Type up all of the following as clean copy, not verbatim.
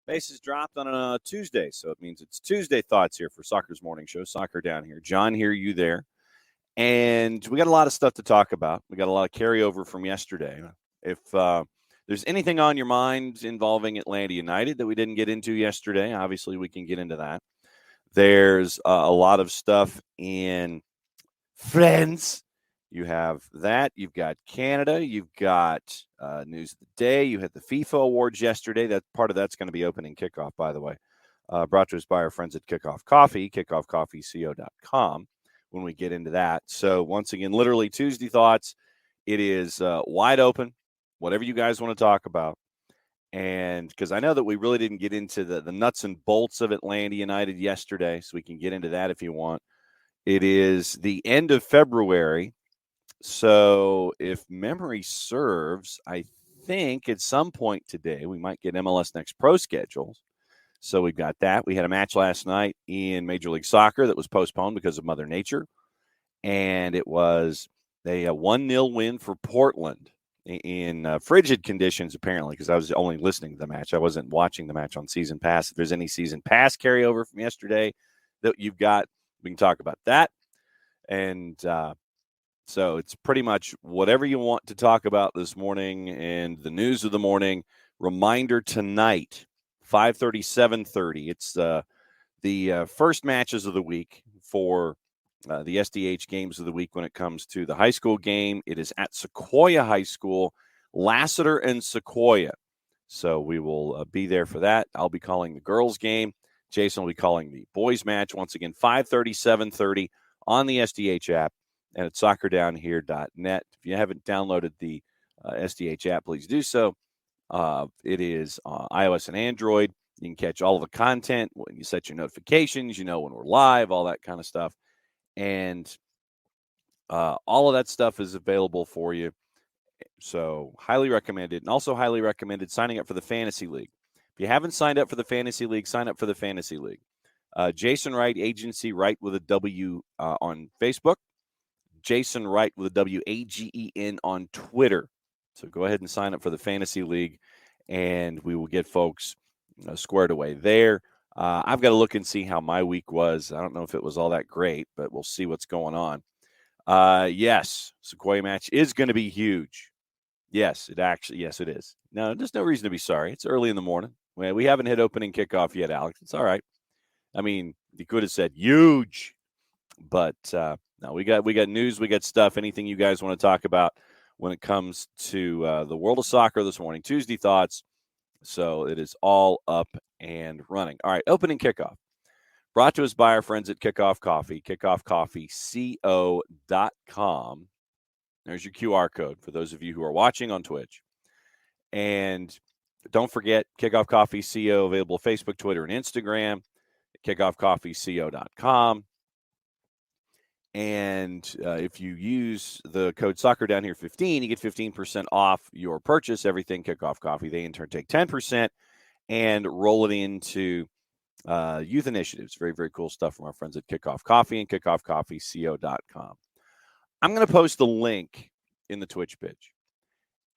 Bases dropped on a Tuesday, so it means it's Tuesday Thoughts here for Soccer's Morning Show. Soccer Down Here. John here, you there. And we got a lot of stuff to talk about. We got a lot of carryover from yesterday. If there's anything on your mind involving Atlanta United that we didn't get into yesterday, obviously we can get into that. There's a lot of stuff in France. You have that. You've got Canada. You've got news of the day. You had the FIFA awards yesterday. That part of that's going to be opening kickoff, by the way. Brought to us by our friends at Kickoff Coffee, kickoffcoffeeco.com, when we get into that. So once again, literally Tuesday Thoughts. It is wide open, whatever you guys want to talk about. And because I know that we really didn't get into the nuts and bolts of Atlanta United yesterday, so we can get into that if you want. It is the end of February. So if memory serves, I think at some point today we might get MLS Next Pro schedules. So we've got that. We had a match last night in Major League Soccer that was postponed because of Mother Nature. And it was a 1-0 win for Portland in frigid conditions, apparently, because I was only listening to the match. I wasn't watching the match on Season Pass. If there's any Season Pass carryover from yesterday that you've got, we can talk about that. And so it's pretty much whatever you want to talk about this morning and the news of the morning. Reminder tonight, 5:30, 7:30. It's the first matches of the week for the SDH games of the week when it comes to the high school game. It is at Sequoia High School, Lassiter and Sequoia. So we will be there for that. I'll be calling the girls' game. Jason will be calling the boys' match. Once again, 5:30, 7:30 on the SDH app and at soccerdownhere.net. If you haven't downloaded the SDH app, please do so. It is iOS and Android. You can catch all of the content when you set your notifications, you know when we're live, all that kind of stuff. And all of that stuff is available for you. So highly recommended. And also highly recommended signing up for the Fantasy League. If you haven't signed up for the Fantasy League, sign up for the Fantasy League. Jason Wright Agency, Wright with a W on Facebook. Jason Wright with a W-A-G-E-N on Twitter. So go ahead and sign up for the Fantasy League, and we will get folks squared away there. I've got to look and see how my week was. I don't know if it was all that great, but we'll see what's going on. Yes, Sequoia match is going to be huge. Yes, it is. No, there's no reason to be sorry. It's early in the morning. We haven't hit opening kickoff yet, Alex. It's all right. I mean, you could have said huge, but no, we got news, we got stuff, anything you guys want to talk about when it comes to the world of soccer this morning. Tuesday Thoughts. So it is all up and running. All right, opening kickoff. Brought to us by our friends at Kickoff Coffee, kickoffcoffeeco.com. There's your QR code for those of you who are watching on Twitch. And don't forget, Kickoff Coffee CO, available Facebook, Twitter, and Instagram, kickoffcoffeeco.com. And if you use the code SoccerDownHere15, you get 15% off your purchase. Everything Kickoff Coffee. They in turn take 10% and roll it into youth initiatives. Very, very cool stuff from our friends at Kickoff Coffee and kickoffcoffeeco.com. I'm going to post the link in the Twitch pitch.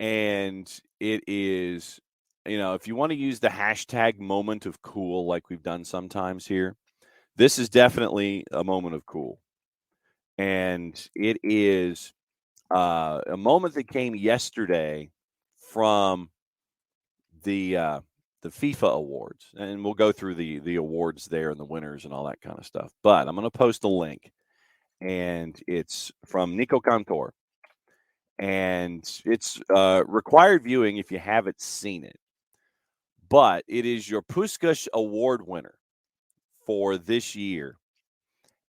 And it is, if you want to use the hashtag moment of cool like we've done sometimes here, this is definitely a moment of cool. And it is a moment that came yesterday from the FIFA awards. And we'll go through the awards there and the winners and all that kind of stuff. But I'm going to post a link. And it's from Nico Cantor. And it's required viewing if you haven't seen it. But it is your Puskás Award winner for this year.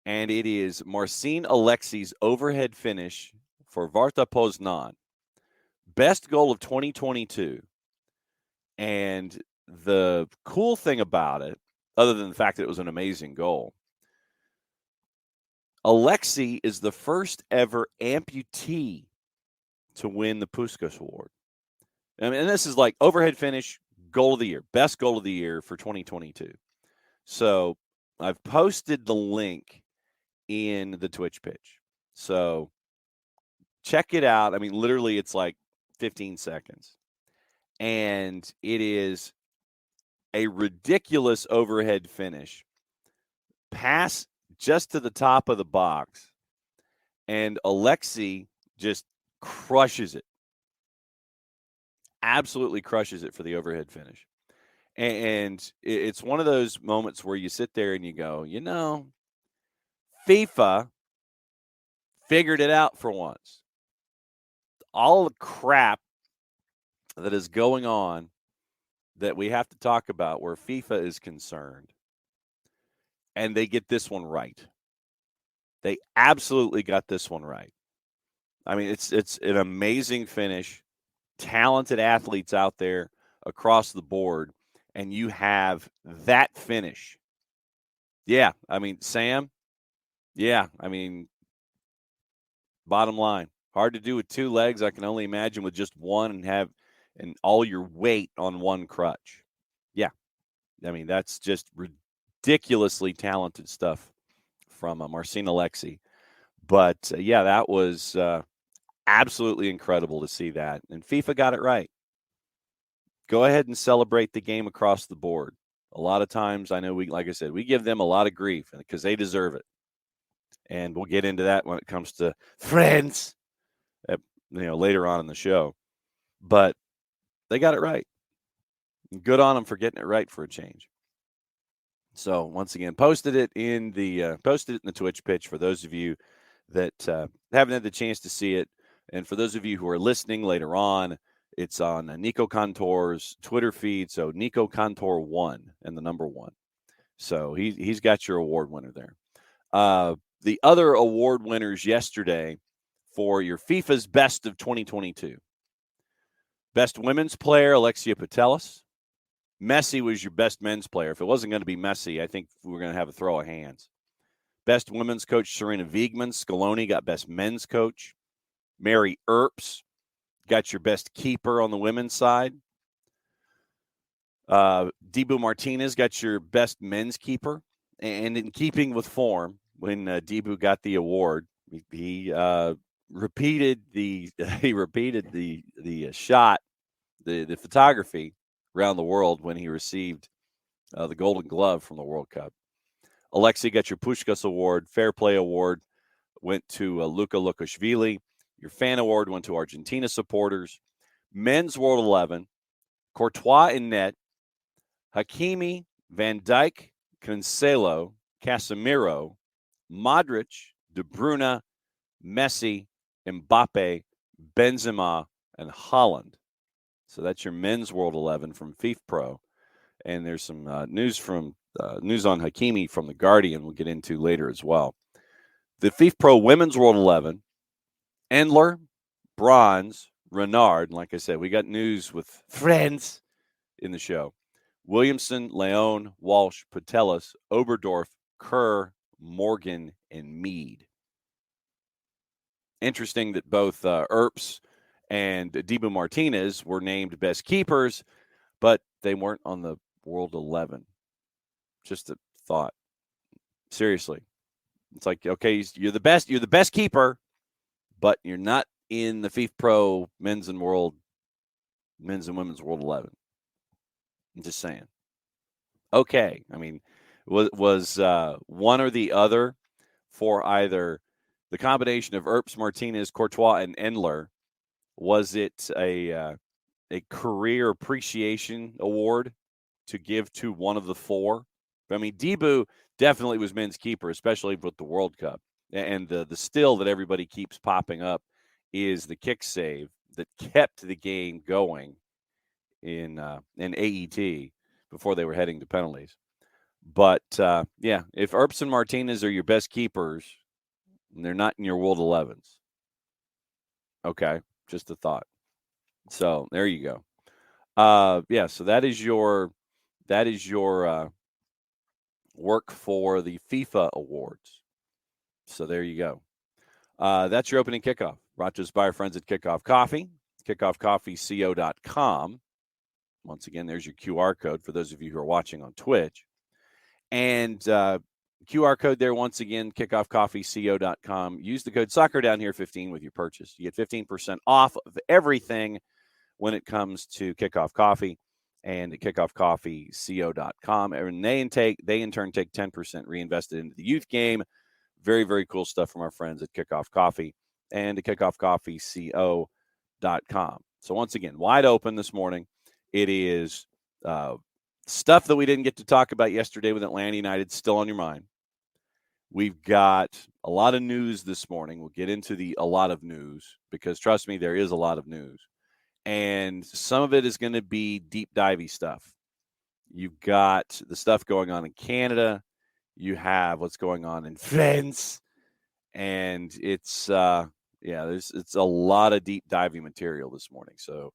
And it is Marcin Alexi's overhead finish for Warta Poznan. Best goal of 2022. And the cool thing about it, other than the fact that it was an amazing goal, Alexi is the first ever amputee to win the Puskás Award. I mean, and this is like overhead finish, goal of the year, best goal of the year for 2022. So I've posted the link in the Twitch pitch. So check it out. I mean, literally, it's like 15 seconds. And it is a ridiculous overhead finish. Pass just to the top of the box. And Alexi just crushes it. Absolutely crushes it for the overhead finish. And it's one of those moments where you sit there and you go, FIFA figured it out for once. All the crap that is going on that we have to talk about where FIFA is concerned, and they get this one right. They absolutely got this one right. I mean, it's an amazing finish, talented athletes out there across the board, and you have that finish. Yeah, I mean, Sam, yeah, I mean, bottom line, hard to do with two legs. I can only imagine with just one and all your weight on one crutch. Yeah, I mean, that's just ridiculously talented stuff from Marcin Alexi. But, yeah, that was absolutely incredible to see that. And FIFA got it right. Go ahead and celebrate the game across the board. A lot of times, I know like I said, we give them a lot of grief because they deserve it. And we'll get into that when it comes to friends, later on in the show. But they got it right. Good on them for getting it right for a change. So once again, posted it in the Twitch pitch for those of you that haven't had the chance to see it, and for those of you who are listening later on, it's on Nico Contour's Twitter feed. So Nico Contour 1 and the number 1. So he's got your award winner there. The other award winners yesterday for your FIFA's Best of 2022. Best women's player, Alexia Putellas. Messi was your best men's player. If it wasn't going to be Messi, I think we were going to have a throw of hands. Best women's coach, Serena Wiegman. Scaloni got best men's coach. Mary Earps got your best keeper on the women's side. Dibu Martinez got your best men's keeper. And in keeping with form, when Dibu got the award, he repeated the shot, the photography around the world when he received the Golden Glove from the World Cup. Alexi got your Puskás Award. Fair Play Award went to Luka Lukashvili. Your Fan Award went to Argentina supporters. Men's World 11, Courtois in net, Hakimi, Van Dijk, Cancelo, Casemiro, Modric, De Bruyne, Messi, Mbappe, Benzema, and Haaland. So that's your Men's World 11 from FIFPro. And there's some news on Hakimi from The Guardian we'll get into later as well. The FIFPro Women's World 11, Endler, Bronze, Renard. And like I said, we got news with friends in the show. Williamson, Leon, Walsh, Putellas, Oberdorf, Kerr, Morgan, and Mead. Interesting that both Earps and Dibu Martinez were named best keepers, but they weren't on the World 11. Just a thought. Seriously. It's like, okay, you're the best keeper, but you're not in the FIFPro men's and women's World 11. I'm just saying. Okay. I mean, was one or the other for either the combination of Earps, Martinez, Courtois, and Endler? Was it a career appreciation award to give to one of the four? I mean, Dibu definitely was men's keeper, especially with the World Cup. And the still that everybody keeps popping up is the kick save that kept the game going in AET before they were heading to penalties. But, yeah, if Earps and Martinez are your best keepers, and they're not in your World 11s. Okay, just a thought. So there you go. Yeah, so that is your work for the FIFA awards. So there you go. That's your opening kickoff. Brought to us by our friends at Kickoff Coffee, kickoffcoffeeco.com. Once again, there's your QR code for those of you who are watching on Twitch. And QR code there, once again, kickoffcoffeeco.com. Use the code SoccerDownHere15 with your purchase. You get 15% off of everything when it comes to Kickoff Coffee and at kickoffcoffeeco.com. And they in turn take 10% reinvested into the youth game. Very, very cool stuff from our friends at Kickoff Coffee and at kickoffcoffeeco.com. So once again, wide open this morning. It is stuff that we didn't get to talk about yesterday with Atlanta United still on your mind. We've got a lot of news this morning. We'll get into a lot of news because, trust me, there is a lot of news. And some of it is going to be deep divey stuff. You've got the stuff going on in Canada. You have what's going on in France. And it's a lot of deep diving material this morning. So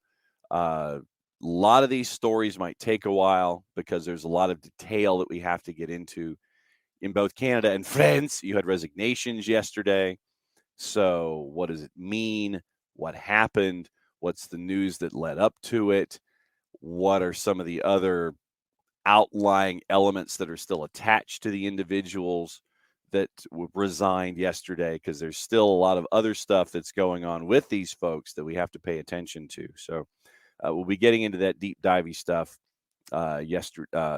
a lot of these stories might take a while because there's a lot of detail that we have to get into. In both Canada and France, you had resignations yesterday. So what does it mean? What happened? What's the news that led up to it? What are some of the other outlying elements that are still attached to the individuals that resigned yesterday? Because there's still a lot of other stuff that's going on with these folks that we have to pay attention to. So we'll be getting into that deep divey stuff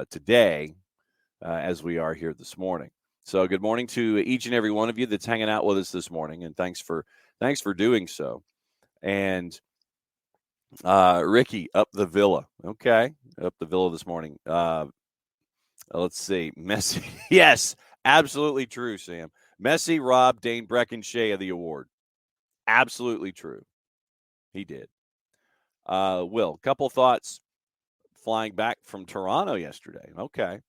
today as we are here this morning. So good morning to each and every one of you that's hanging out with us this morning, and thanks for doing so. And Ricky, up the villa. Okay, up the villa this morning. Let's see. Messi. Yes, absolutely true, Sam. Messi robbed Dane Breckenshay of the award. Absolutely true. He did. Will, couple thoughts flying back from Toronto yesterday. Okay.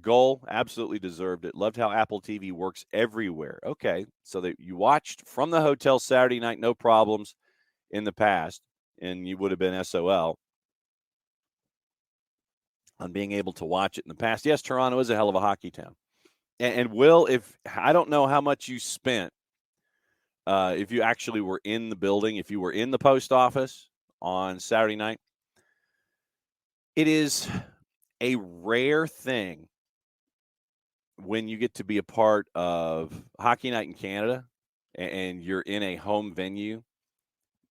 Goal, absolutely deserved it. Loved how Apple TV works everywhere. Okay, so that you watched from the hotel Saturday night, no problems in the past, and you would have been SOL on being able to watch it in the past. Yes, Toronto is a hell of a hockey town. And Will, if I don't know how much you spent, if you actually were in the building, if you were in the post office on Saturday night, it is a rare thing when you get to be a part of Hockey Night in Canada and you're in a home venue,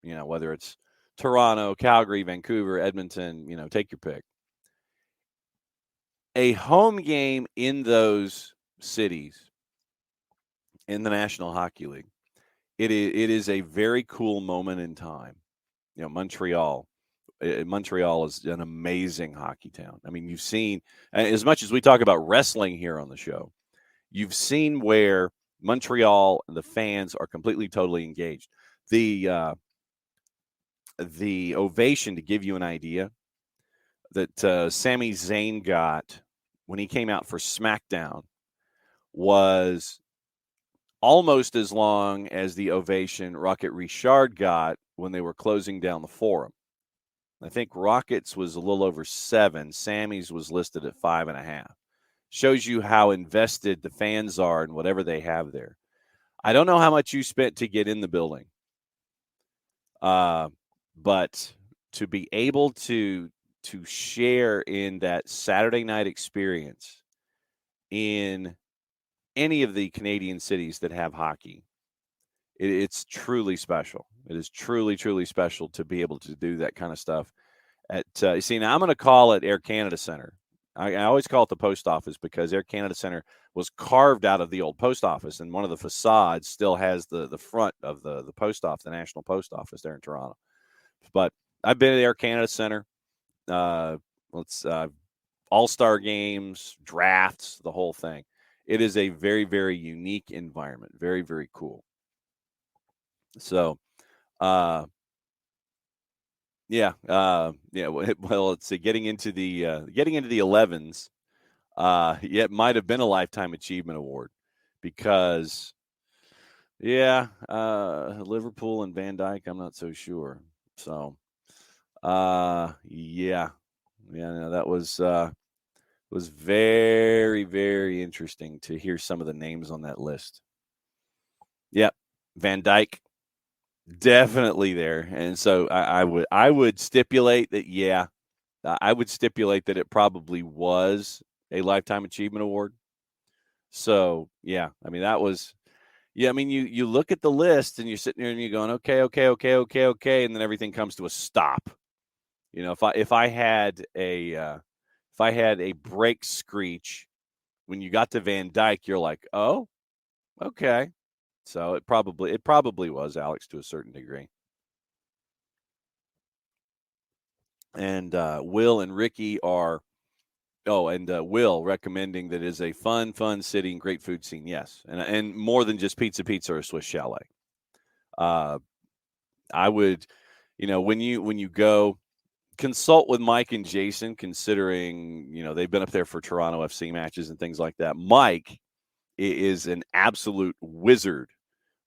whether it's Toronto, Calgary, Vancouver, Edmonton, take your pick. A home game in those cities in the National Hockey League, it is a very cool moment in time. Montreal is an amazing hockey town. I mean, you've seen, as much as we talk about wrestling here on the show, you've seen where Montreal and the fans are completely, totally engaged. The ovation, to give you an idea, that Sami Zayn got when he came out for SmackDown was almost as long as the ovation Rocket Richard got when they were closing down the Forum. I think Rocket's was a little over 7. Sammy's was listed at 5.5. Shows you how invested the fans are in whatever they have there. I don't know how much you spent to get in the building, but to be able to share in that Saturday night experience in any of the Canadian cities that have hockey, it's truly special. It is truly, truly special to be able to do that kind of stuff. Now I'm going to call it Air Canada Center. I always call it the post office because Air Canada Center was carved out of the old post office, and one of the facades still has the front of the post office, the National Post Office there in Toronto. But I've been at Air Canada Center. All-Star games, drafts, the whole thing. It is a very, very unique environment. Very, very cool. So, well, let's see. Getting into the 11s, it might have been a Lifetime Achievement Award because, Liverpool and Van Dijk, I'm not so sure. So, that was was very, very interesting to hear some of the names on that list. Yep, Van Dyke, definitely there. And so I would stipulate that, yeah, I would stipulate that it probably was a Lifetime Achievement Award. So, yeah, I mean, that was, yeah, I mean, you look at the list and you're sitting there and you're going, okay, and then everything comes to a stop. You know, if I had a brake screech when you got to Van Dyke, you're like, oh, okay. So it probably was, Alex, to a certain degree. And Will and Ricky are Will recommending that it is a fun city and great food scene. Yes, and more than just pizza or a Swiss chalet. I would, when you go, consult with Mike and Jason, considering they've been up there for Toronto FC matches and things like that. Mike is an absolute wizard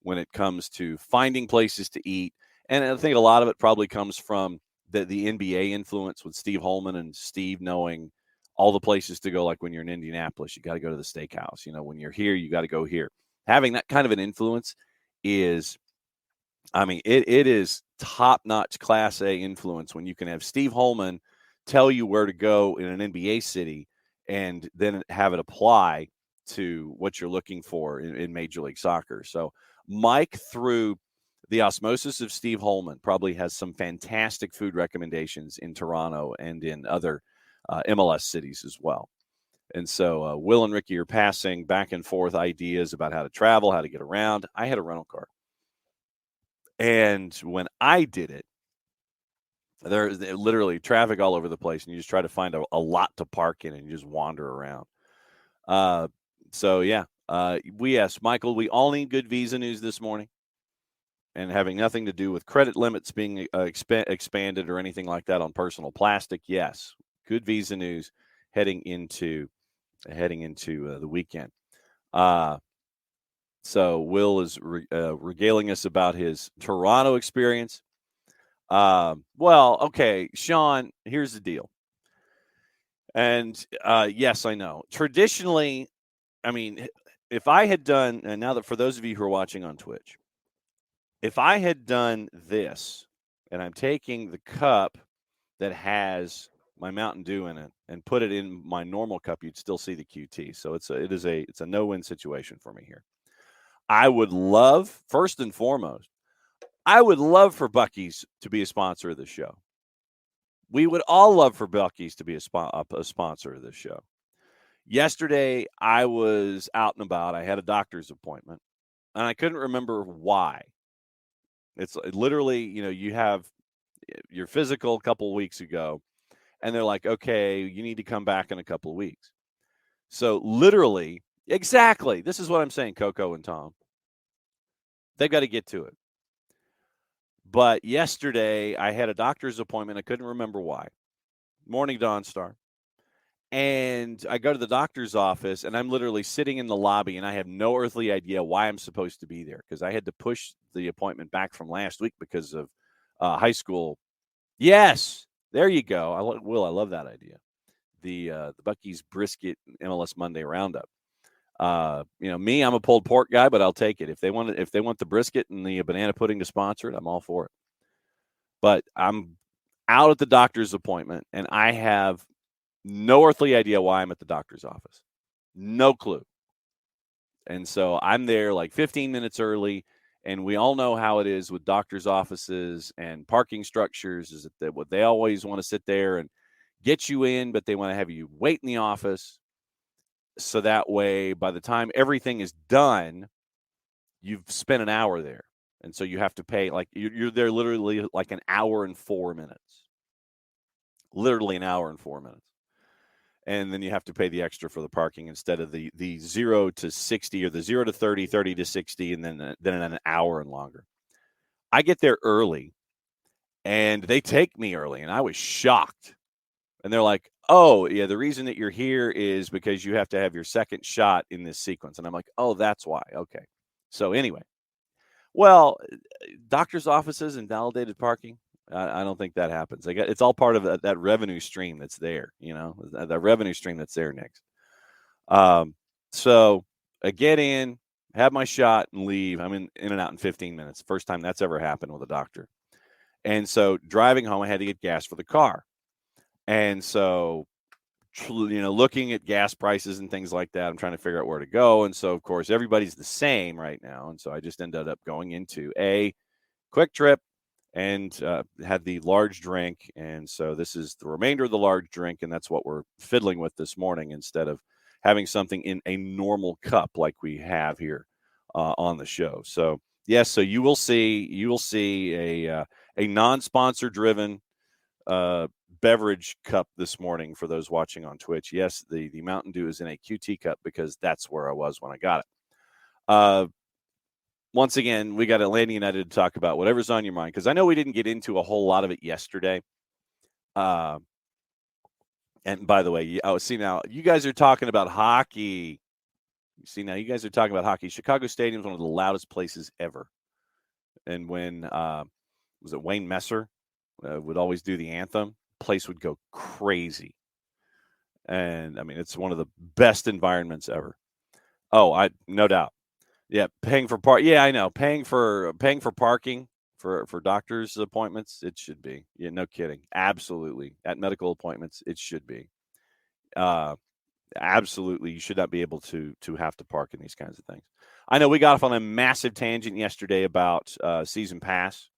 when it comes to finding places to eat, and I think a lot of it probably comes from the NBA influence with Steve Holman and Steve knowing all the places to go. Like when you're in Indianapolis, you got to go to the steakhouse. When you're here, you got to go here. Having that kind of an influence is, I mean, it is top-notch Class A influence when you can have Steve Holman tell you where to go in an NBA city and then have it apply to what you're looking for in Major League Soccer. So Mike, through the osmosis of Steve Holman, probably has some fantastic food recommendations in Toronto and in other MLS cities as well. And so Will and Ricky are passing back and forth ideas about how to travel, how to get around. I had a rental car. And when I did it, there's literally traffic all over the place, and you just try to find a lot to park in, and you just wander around. So, yeah, we asked Michael, we all need good visa news this morning, and having nothing to do with credit limits being expanded or anything like that on personal plastic. Yes, good visa news heading into the weekend. So Will is regaling us about his Toronto experience. Well, okay, Sean, here's the deal. And yes, I know. Traditionally, I mean, if I had done, and now that for those of you who are watching on Twitch, if I had done this, and I'm taking the cup that has my Mountain Dew in it and put it in my normal cup, you'd still see the QT. So it's a no-win situation for me here. I would love, first and foremost, I would love for Buc-ee's to be a sponsor of the show. We would all love for Buc-ee's to be a sponsor of this show. Yesterday, I was out and about. I had a doctor's appointment, and I couldn't remember why. It's literally, you have your physical a couple of weeks ago, and they're like, okay, you need to come back in a couple of weeks. So literally, exactly, this is what I'm saying, Coco and Tom. They've got to get to it. But yesterday, I had a doctor's appointment. I couldn't remember why. Morning Dawn Star. And I go to the doctor's office, and I'm literally sitting in the lobby, and I have no earthly idea why I'm supposed to be there because I had to push the appointment back from last week because of high school. Yes, there you go. I love that idea. The Buc-ee's Brisket MLS Monday Roundup. Me, I'm a pulled pork guy, but I'll take it. If they want the brisket and the banana pudding to sponsor it, I'm all for it. But I'm out at the doctor's appointment, and I have no earthly idea why I'm at the doctor's office. No clue. And so I'm there like 15 minutes early, and we all know how it is with doctor's offices and parking structures is that they always want to sit there and get you in, but they want to have you wait in the office. So that way, by the time everything is done, you've spent an hour there. And so you have to pay, like you're there literally like an hour and 4 minutes. Literally an hour and 4 minutes. And then you have to pay the extra for the parking instead of the 0 to 60 or the 0 to 30, 30 to 60, and then an hour and longer. I get there early, and they take me early, and I was shocked. And they're like, oh, yeah, the reason that you're here is because you have to have your second shot in this sequence. And I'm like, oh, that's why. Okay. So anyway, well, doctor's offices and validated parking, I don't think that happens. It's all part of that revenue stream that's there, the revenue stream that's there next. So I get in, have my shot, and leave. I'm in and out in 15 minutes. First time that's ever happened with a doctor. And so driving home, I had to get gas for the car. And so, looking at gas prices and things like that, I'm trying to figure out where to go. And so, of course, everybody's the same right now. And so I just ended up going into a Quick Trip and had the large drink. And so this is the remainder of the large drink. And that's what we're fiddling with this morning instead of having something in a normal cup like we have here on the show. So, yes, so you will see a non-sponsor driven beverage cup this morning for those watching on Twitch. Yes, the Mountain Dew is in a QT cup because that's where I was when I got it. Once again, we got Atlanta United to talk about whatever's on your mind, because I know we didn't get into a whole lot of it yesterday. And by the way, see now, you guys are talking about hockey. See now, you guys are talking about hockey. Chicago Stadium is one of the loudest places ever. And when was it Wayne Messer would always do the anthem, place would go crazy. And I mean, it's one of the best environments ever. Oh, no doubt. Yeah, paying for Yeah, I know. Paying for parking for doctors' appointments, it should be. Yeah, no kidding. Absolutely. At medical appointments, it should be. Absolutely, you should not be able to have to park in these kinds of things. I know we got off on a massive tangent yesterday about season pass.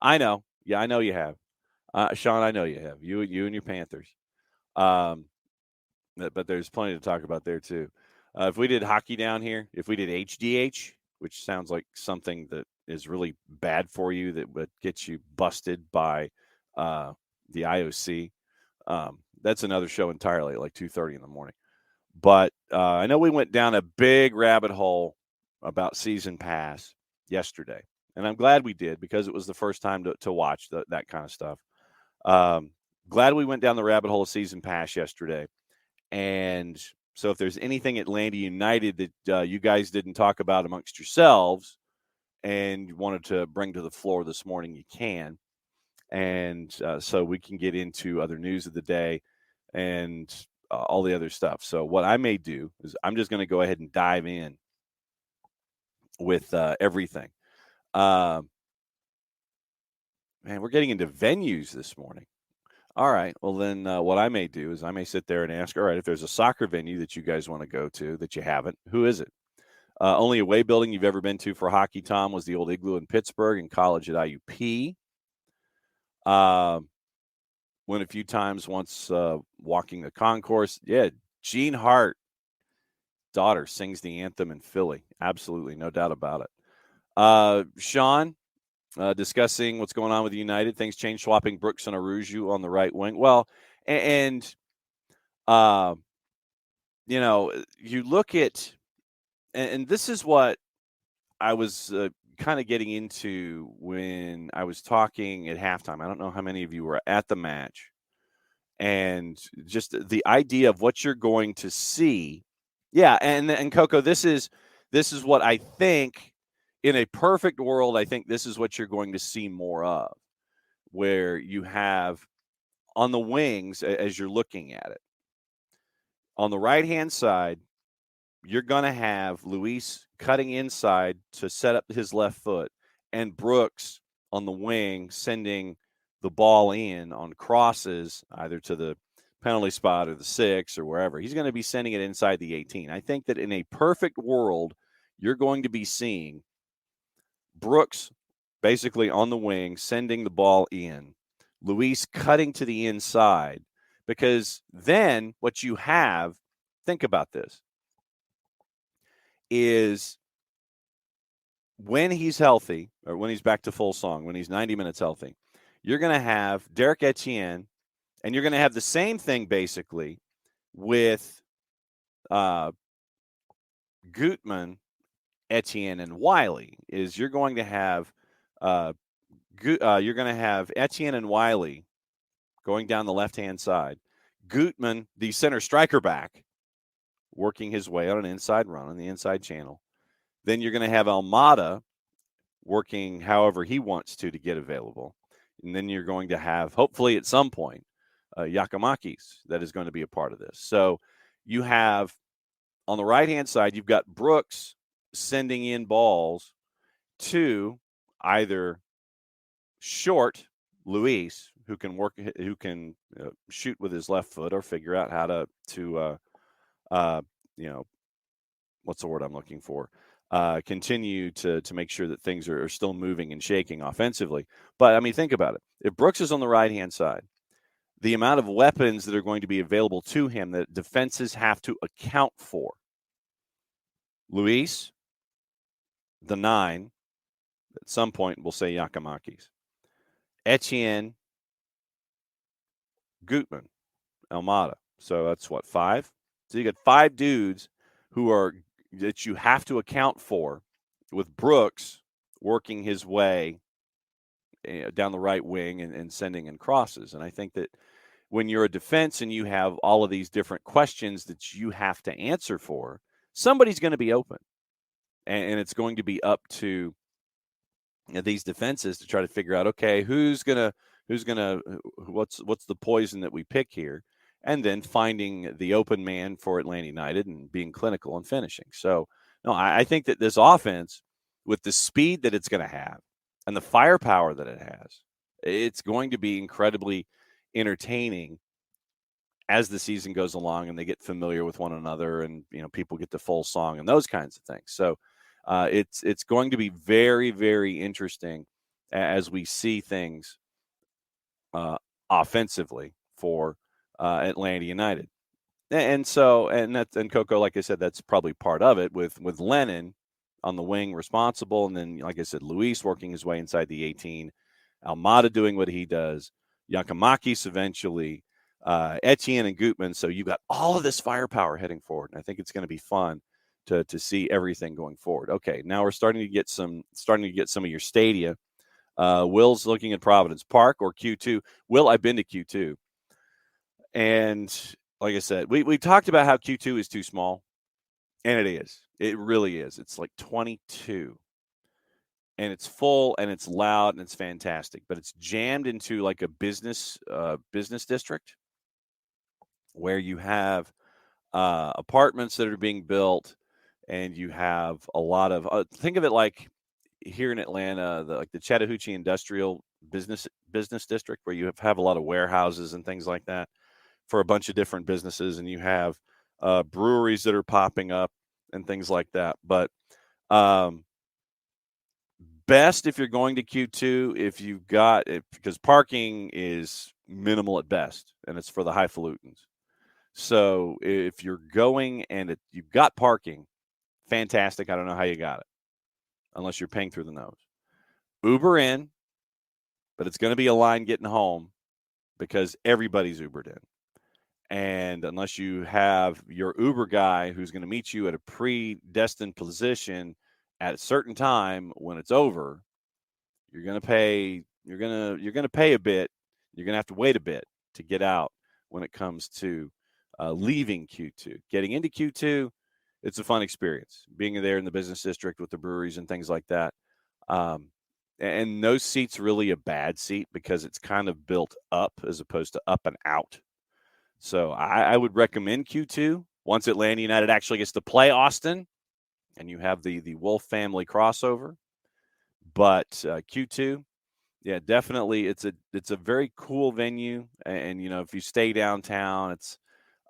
I know. Yeah, I know you have. Sean, I know you have. You and your Panthers. But there's plenty to talk about there too. If we did hockey down here, if we did HDH, which sounds like something that is really bad for you, that would get you busted by the IOC, that's another show entirely at like 2:30 in the morning. But I know we went down a big rabbit hole about season pass yesterday, and I'm glad we did because it was the first time to watch that kind of stuff. Glad we went down the rabbit hole of season pass yesterday. And so if there's anything Atlanta United that you guys didn't talk about amongst yourselves and you wanted to bring to the floor this morning, you can. And so we can get into other news of the day and all the other stuff. So what I may do is I'm just going to go ahead and dive in with everything. Man, we're getting into venues this morning. All right. Well, then what I may do is I may sit there and ask, all right, if there's a soccer venue that you guys want to go to that you haven't, who is it? Only away building you've ever been to for hockey, Tom, was the old Igloo in Pittsburgh and college at IUP. Went a few times once walking the concourse. Yeah, Gene Hart, daughter, sings the anthem in Philly. Absolutely, no doubt about it. Sean, discussing what's going on with United. Things change, swapping Brooks and Aruju on the right wing. Well, and you look at, and this is what I was kind of getting into when I was talking at halftime. I don't know how many of you were at the match, and just the idea of what you're going to see. Yeah, and Coco, this is what I think. In a perfect world, I think this is what you're going to see more of, where you have on the wings, as you're looking at it, on the right-hand side, you're going to have Luis cutting inside to set up his left foot, and Brooks on the wing sending the ball in on crosses, either to the penalty spot or the 6 or wherever. He's going to be sending it inside the 18. I think that in a perfect world, you're going to be seeing Brooks basically on the wing, sending the ball in. Luis cutting to the inside. Because then what you have, think about this, is when he's healthy, or when he's back to full song, when he's 90 minutes healthy, you're going to have Derek Etienne, and you're going to have the same thing basically with Gutman, Etienne, and Wiley. Is you're going to have Etienne and Wiley going down the left-hand side. Gutman, the center striker back, working his way on an inside run on the inside channel. Then you're going to have Almada working however he wants to get available. And then you're going to have, hopefully at some point, Yakamakis that is going to be a part of this. So you have, on the right-hand side, you've got Brooks sending in balls to either short Luis, who can shoot with his left foot or figure out how to what's the word I'm looking for? Continue to make sure that things are still moving and shaking offensively. But I mean, think about it. If Brooks is on the right-hand side, the amount of weapons that are going to be available to him that defenses have to account for. Luis, the 9, at some point we'll say Yakamakis. Etienne, Gutman, Almada. So that's what, 5? So you got 5 dudes that you have to account for, with Brooks working his way down the right wing and sending in crosses. And I think that when you're a defense and you have all of these different questions that you have to answer for, somebody's going to be open. And it's going to be up to these defenses to try to figure out, okay, what's the poison that we pick here, and then finding the open man for Atlanta United and being clinical and finishing. So, no, I think that this offense, with the speed that it's going to have and the firepower that it has, it's going to be incredibly entertaining as the season goes along and they get familiar with one another, and people get the full song and those kinds of things. So it's going to be very, very interesting as we see things offensively for Atlanta United. And Coco, like I said, that's probably part of it, with Lennon on the wing responsible, and then, like I said, Luis working his way inside the 18, Almada doing what he does, Yakamakis eventually, Etienne and Gutman. So you've got all of this firepower heading forward, and I think it's going to be fun to see everything going forward. Okay, now we're starting to get some of your stadia. Will's looking at Providence Park or Q2. Will, I've been to Q2, and like I said, we talked about how Q2 is too small, and it is. It really is. It's like 22, and it's full, and it's loud, and it's fantastic. But it's jammed into like a business district where you have apartments that are being built, and you have a lot of think of it like here in Atlanta, the Chattahoochee Industrial Business District, where you have a lot of warehouses and things like that for a bunch of different businesses, and you have breweries that are popping up and things like that. But best if you're going to Q2, because parking is minimal at best, and it's for the highfalutins. So if you're going and you've got parking, fantastic. I don't know how you got it, unless you're paying through the nose. Uber in, but it's going to be a line getting home because everybody's Ubered in. And unless you have your Uber guy who's going to meet you at a predestined position at a certain time when it's over, you're going to pay. You're going to pay a bit. You're going to have to wait a bit to get out when it comes to leaving Q2. Getting into Q2, it's a fun experience. Being there in the business district with the breweries and things like that. And those seats really a bad seat because it's kind of built up as opposed to up and out. So I would recommend Q2 once Atlanta United actually gets to play Austin and you have the Wolf family crossover. But Q2, yeah, definitely it's a very cool venue. And if you stay downtown, it's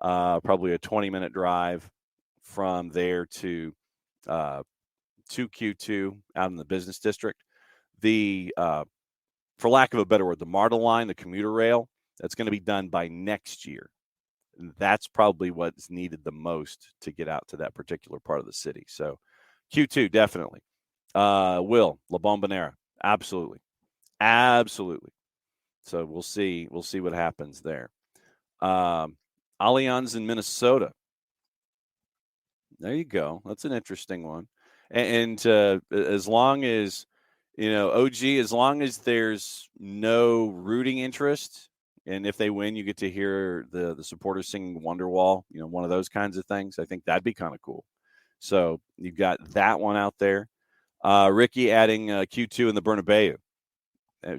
probably a 20-minute drive from there to Q2 out in the business district. For lack of a better word, the MARTA line, the commuter rail, that's going to be done by next year. And that's probably what's needed the most to get out to that particular part of the city. So Q2, definitely. Will, La Bombonera, absolutely. Absolutely. So we'll see what happens there. Allianz in Minnesota. There you go. That's an interesting one. And as long as, OG, as long as there's no rooting interest, and if they win, you get to hear the supporters singing Wonderwall, one of those kinds of things. I think that'd be kind of cool. So you've got that one out there. Ricky adding Q2 in the Bernabeu.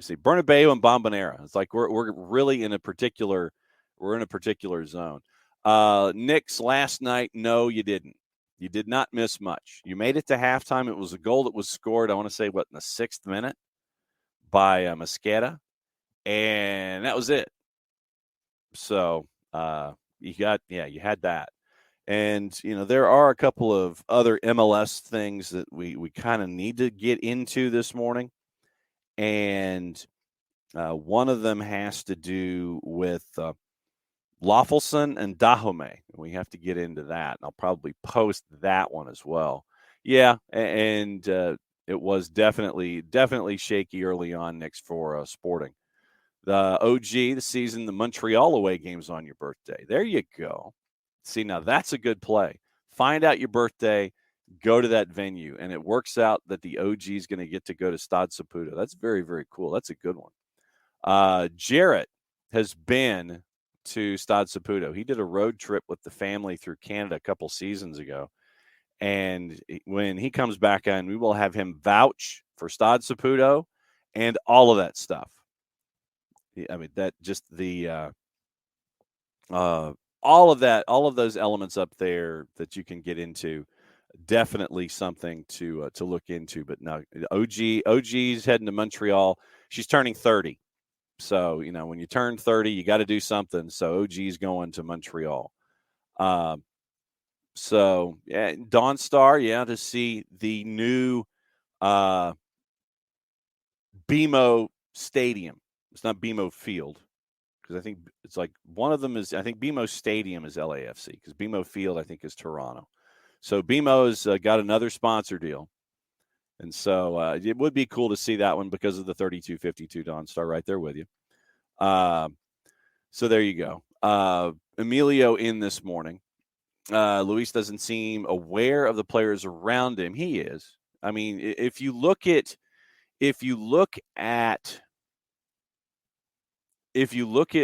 see, Bernabeu and Bombonera. It's like we're really in a particular zone. Knicks last night, no, you didn't. You did not miss much. You made it to halftime. It was a goal that was scored, I want to say, in the 6th minute by Mosqueda, and that was it. So you had that. And, there are a couple of other MLS things that we kind of need to get into this morning. And one of them has to do with Loffelson and Dahomey. We have to get into that, and I'll probably post that one as well. Yeah, and it was definitely shaky early on next for Sporting. The OG, the season, the Montreal away games on your birthday. There you go. See, now that's a good play. Find out your birthday, go to that venue, and it works out that the OG is going to get to go to Stade Saputo. That's very, very cool. That's a good one. Jarrett has been to Stade Saputo. He did a road trip with the family through Canada a couple seasons ago. And when he comes back on, we will have him vouch for Stade Saputo and all of that stuff. I mean, that just the all of those elements up there that you can get into, definitely something to look into. But no, OG's heading to Montreal. She's turning 30. So, when you turn 30, you got to do something. So OG's going to Montreal. So, yeah, Dawn Star, to see the new BMO Stadium. It's not BMO Field, because I think it's like one of them is, I think BMO Stadium is LAFC, because BMO Field, I think, is Toronto. So BMO's got another sponsor deal. And so it would be cool to see that one because of the 3252 Dawn Star right there with you. So there you go. Emilio in this morning. Luis doesn't seem aware of the players around him. He is. I mean, if you look at Luis, if you look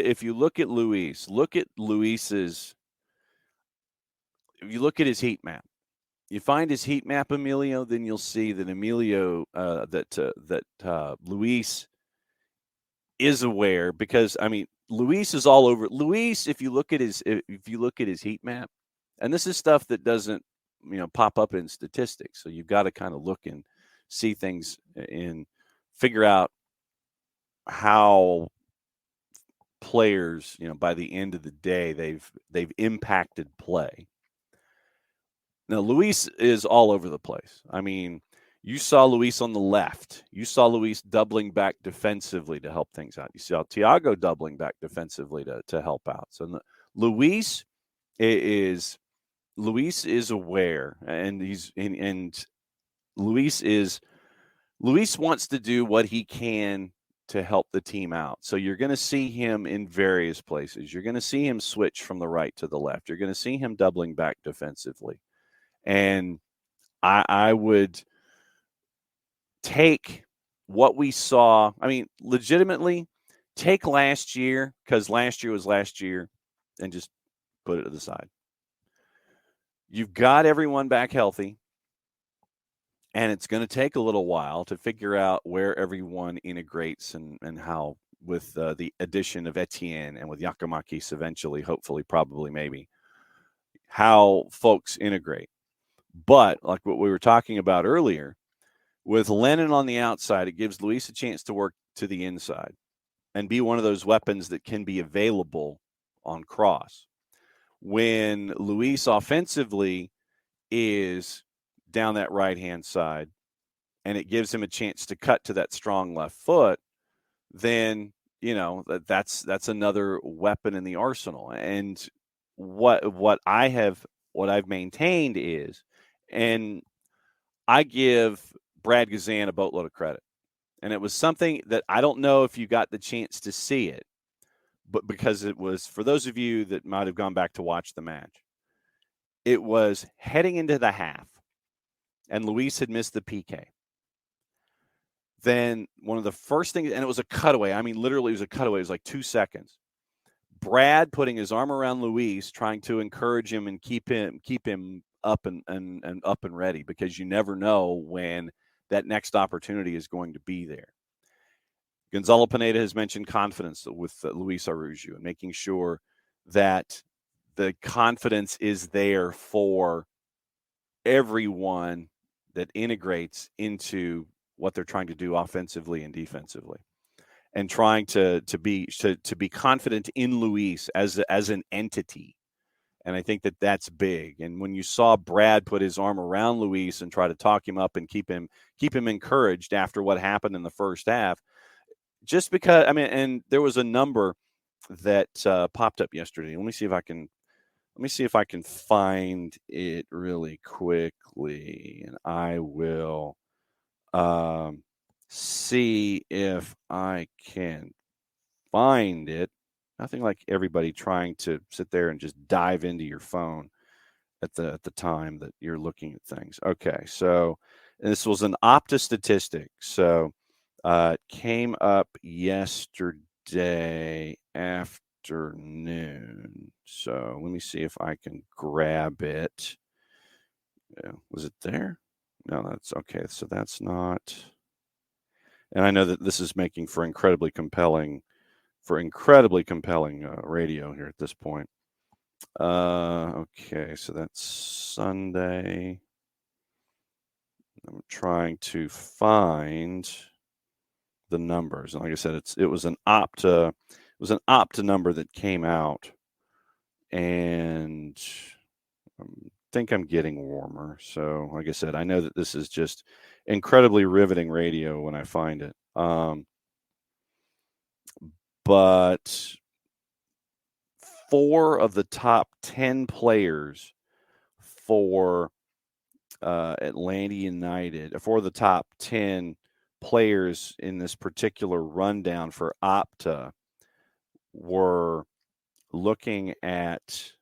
at his heat map, you find his heat map, Emilio, then you'll see that Luis is aware, because Luis is all over. Luis, if you look at his heat map, and this is stuff that doesn't pop up in statistics, so you've got to kind of look and see things and figure out how players, by the end of the day, they've impacted play. Now, Luis is all over the place. I mean, you saw Luis on the left. You saw Luis doubling back defensively to help things out. You saw Thiago doubling back defensively to help out. So Luis is aware, and Luis wants to do what he can to help the team out. So you're going to see him in various places. You're going to see him switch from the right to the left. You're going to see him doubling back defensively. And I would take what we saw. I mean, legitimately, take last year, because last year was last year, and just put it to the side. You've got everyone back healthy, and it's going to take a little while to figure out where everyone integrates and how, with the addition of Etienne and with Giakoumakis eventually, hopefully, probably, maybe, how folks integrate. But like what we were talking about earlier, with Lennon on the outside, it gives Luis a chance to work to the inside and be one of those weapons that can be available on cross. When Luis offensively is down that right-hand side and it gives him a chance to cut to that strong left foot, then, that's another weapon in the arsenal. And what I've maintained is, and I give Brad Guzan a boatload of credit. And it was something that I don't know if you got the chance to see it, but because it was, for those of you that might have gone back to watch the match, it was heading into the half, and Luis had missed the PK. Then one of the first things, and it was a cutaway. I mean, literally, it was a cutaway. It was like 2 seconds. Brad putting his arm around Luis, trying to encourage him and keep him up and up and ready, because you never know when that next opportunity is going to be there. Gonzalo Pineda has mentioned confidence with Luis Araujo and making sure that the confidence is there for everyone that integrates into what they're trying to do offensively and defensively, and trying to be confident in Luis as an entity. And I think that that's big. And when you saw Brad put his arm around Luis and try to talk him up and keep him encouraged after what happened in the first half, just because, I mean, and there was a number that popped up yesterday. Let me see if I can find it really quickly, and I will see if I can find it. Nothing like everybody trying to sit there and just dive into your phone at the time that you're looking at things. Okay, so this was an Opta statistic. So it came up yesterday afternoon. So let me see if I can grab it. Was it there? No, that's okay. So that's not. And I know that this is making for incredibly compelling radio here at this point. Okay, so that's Sunday. I'm trying to find the numbers. And like I said, it was an Opta number that came out, and I think I'm getting warmer. So like I said, I know that this is just incredibly riveting radio when I find it. But 4 of the top 10 players for Atlanta United, 4 of the top 10 players in this particular rundown for Opta were looking at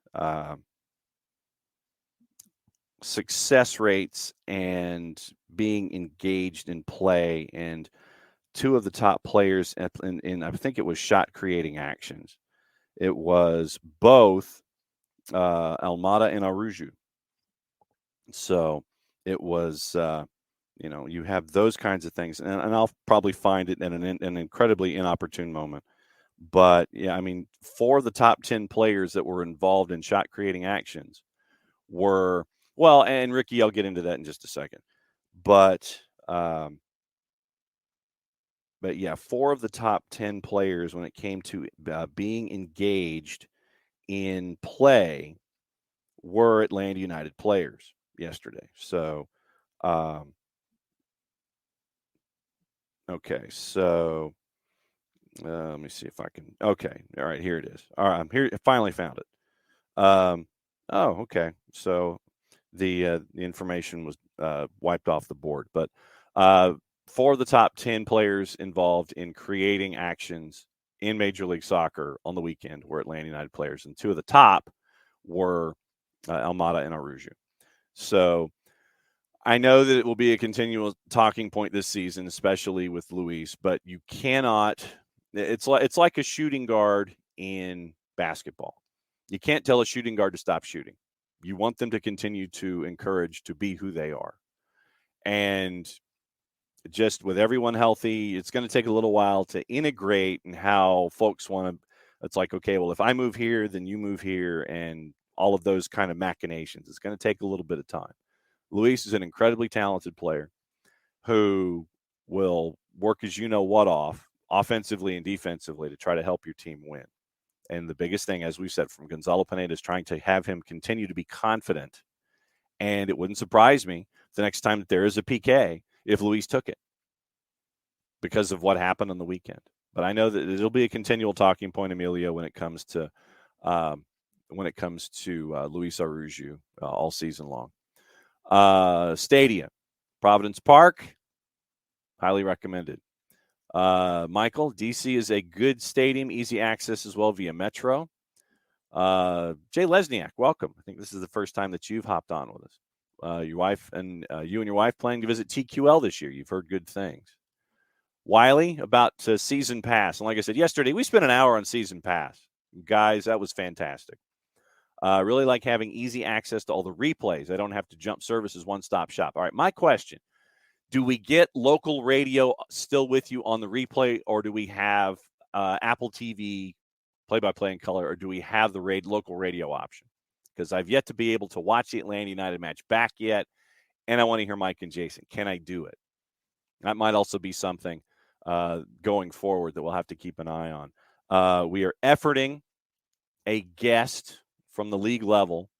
success rates and being engaged in play, and 2 of the top players in I think it was shot creating actions. It was both Almada and Araujo. So it was, you have those kinds of things, and I'll probably find it in an incredibly inopportune moment. But yeah, I mean, 4 of the top 10 players that were involved in shot creating actions were, well, and Ricky, I'll get into that in just a second. But yeah, 4 of the top 10 players when it came to being engaged in play were Atlanta United players yesterday. So, okay, so let me see if I can. Okay, all right, here it is. All right, I'm here. I finally found it. Okay. So the information was wiped off the board, but 4 of the top 10 players involved in creating actions in Major League Soccer on the weekend were Atlanta United players, and 2 of the top were Almada and Araujo. So I know that it will be a continual talking point this season, especially with Luis, but you cannot. It's like a shooting guard in basketball. You can't tell a shooting guard to stop shooting. You want them to continue to encourage to be who they are. And just with everyone healthy, it's going to take a little while to integrate and how folks want to. It's like, okay, well, if I move here, then you move here, and all of those kind of machinations. It's going to take a little bit of time. Luis is an incredibly talented player who will work as you know what off offensively and defensively to try to help your team win. And the biggest thing, as we've said, from Gonzalo Pineda is trying to have him continue to be confident. And it wouldn't surprise me the next time that there is a PK if Luis took it because of what happened on the weekend. But I know that it'll be a continual talking point, Emilio, when it comes to Luis Araujo all season long. Stadium, Providence Park, highly recommended. Michael, DC is a good stadium, easy access as well via Metro. Jay Lesniak, welcome. I think this is the first time that you've hopped on with us. Your wife and you and your wife planning to visit TQL this year. You've heard good things. Wiley, about season pass. And like I said yesterday, we spent an hour on season pass. Guys, that was fantastic. Really like having easy access to all the replays. I don't have to jump services, one-stop shop. All right, my question. Do we get local radio still with you on the replay, or do we have Apple TV play-by-play in color, or do we have the local radio option? Because I've yet to be able to watch the Atlanta United match back yet, and I want to hear Mike and Jason. Can I do it? That might also be something going forward that we'll have to keep an eye on. We are efforting a guest from the league level,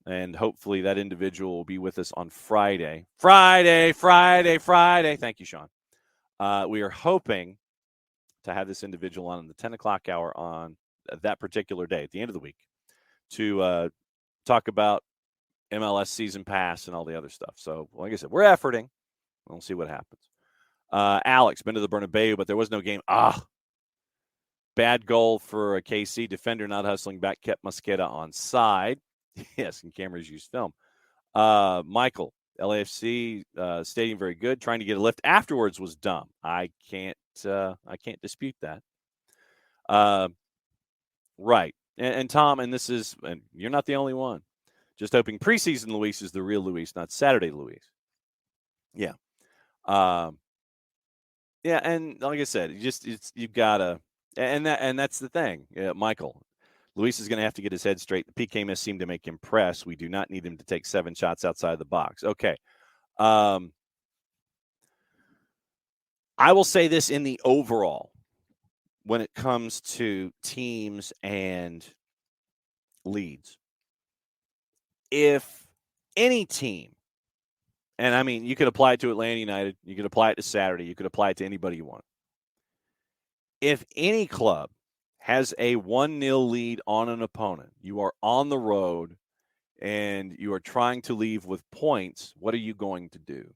and hopefully that individual will be with us on Friday. Friday. Thank you, Sean. We are hoping to have this individual on in the 10 o'clock hour on that particular day at the end of the week to talk about MLS season pass and all the other stuff. So, like I said, we're efforting. We'll see what happens. Alex, been to the Bernabeu, but there was no game. Bad goal for a KC defender not hustling back, kept Mosqueda on side. Yes, and cameras use film. Michael, LAFC stadium very good. Trying to get a lift afterwards was dumb. I can't dispute that. Right. And Tom, and you're not the only one. Just hoping preseason Luis is the real Luis, not Saturday Luis. Yeah. Yeah, and like I said, you've got to, and that's the thing, Michael. Luis is going to have to get his head straight. The PK miss seemed to make him press. We do not need him to take 7 shots outside the box. Okay. I will say this in the overall, when it comes to teams and leads. If any team, and I mean, you could apply it to Atlanta United, you could apply it to Saturday, you could apply it to anybody you want. If any club has a 1-0 lead on an opponent, you are on the road and you are trying to leave with points, what are you going to do?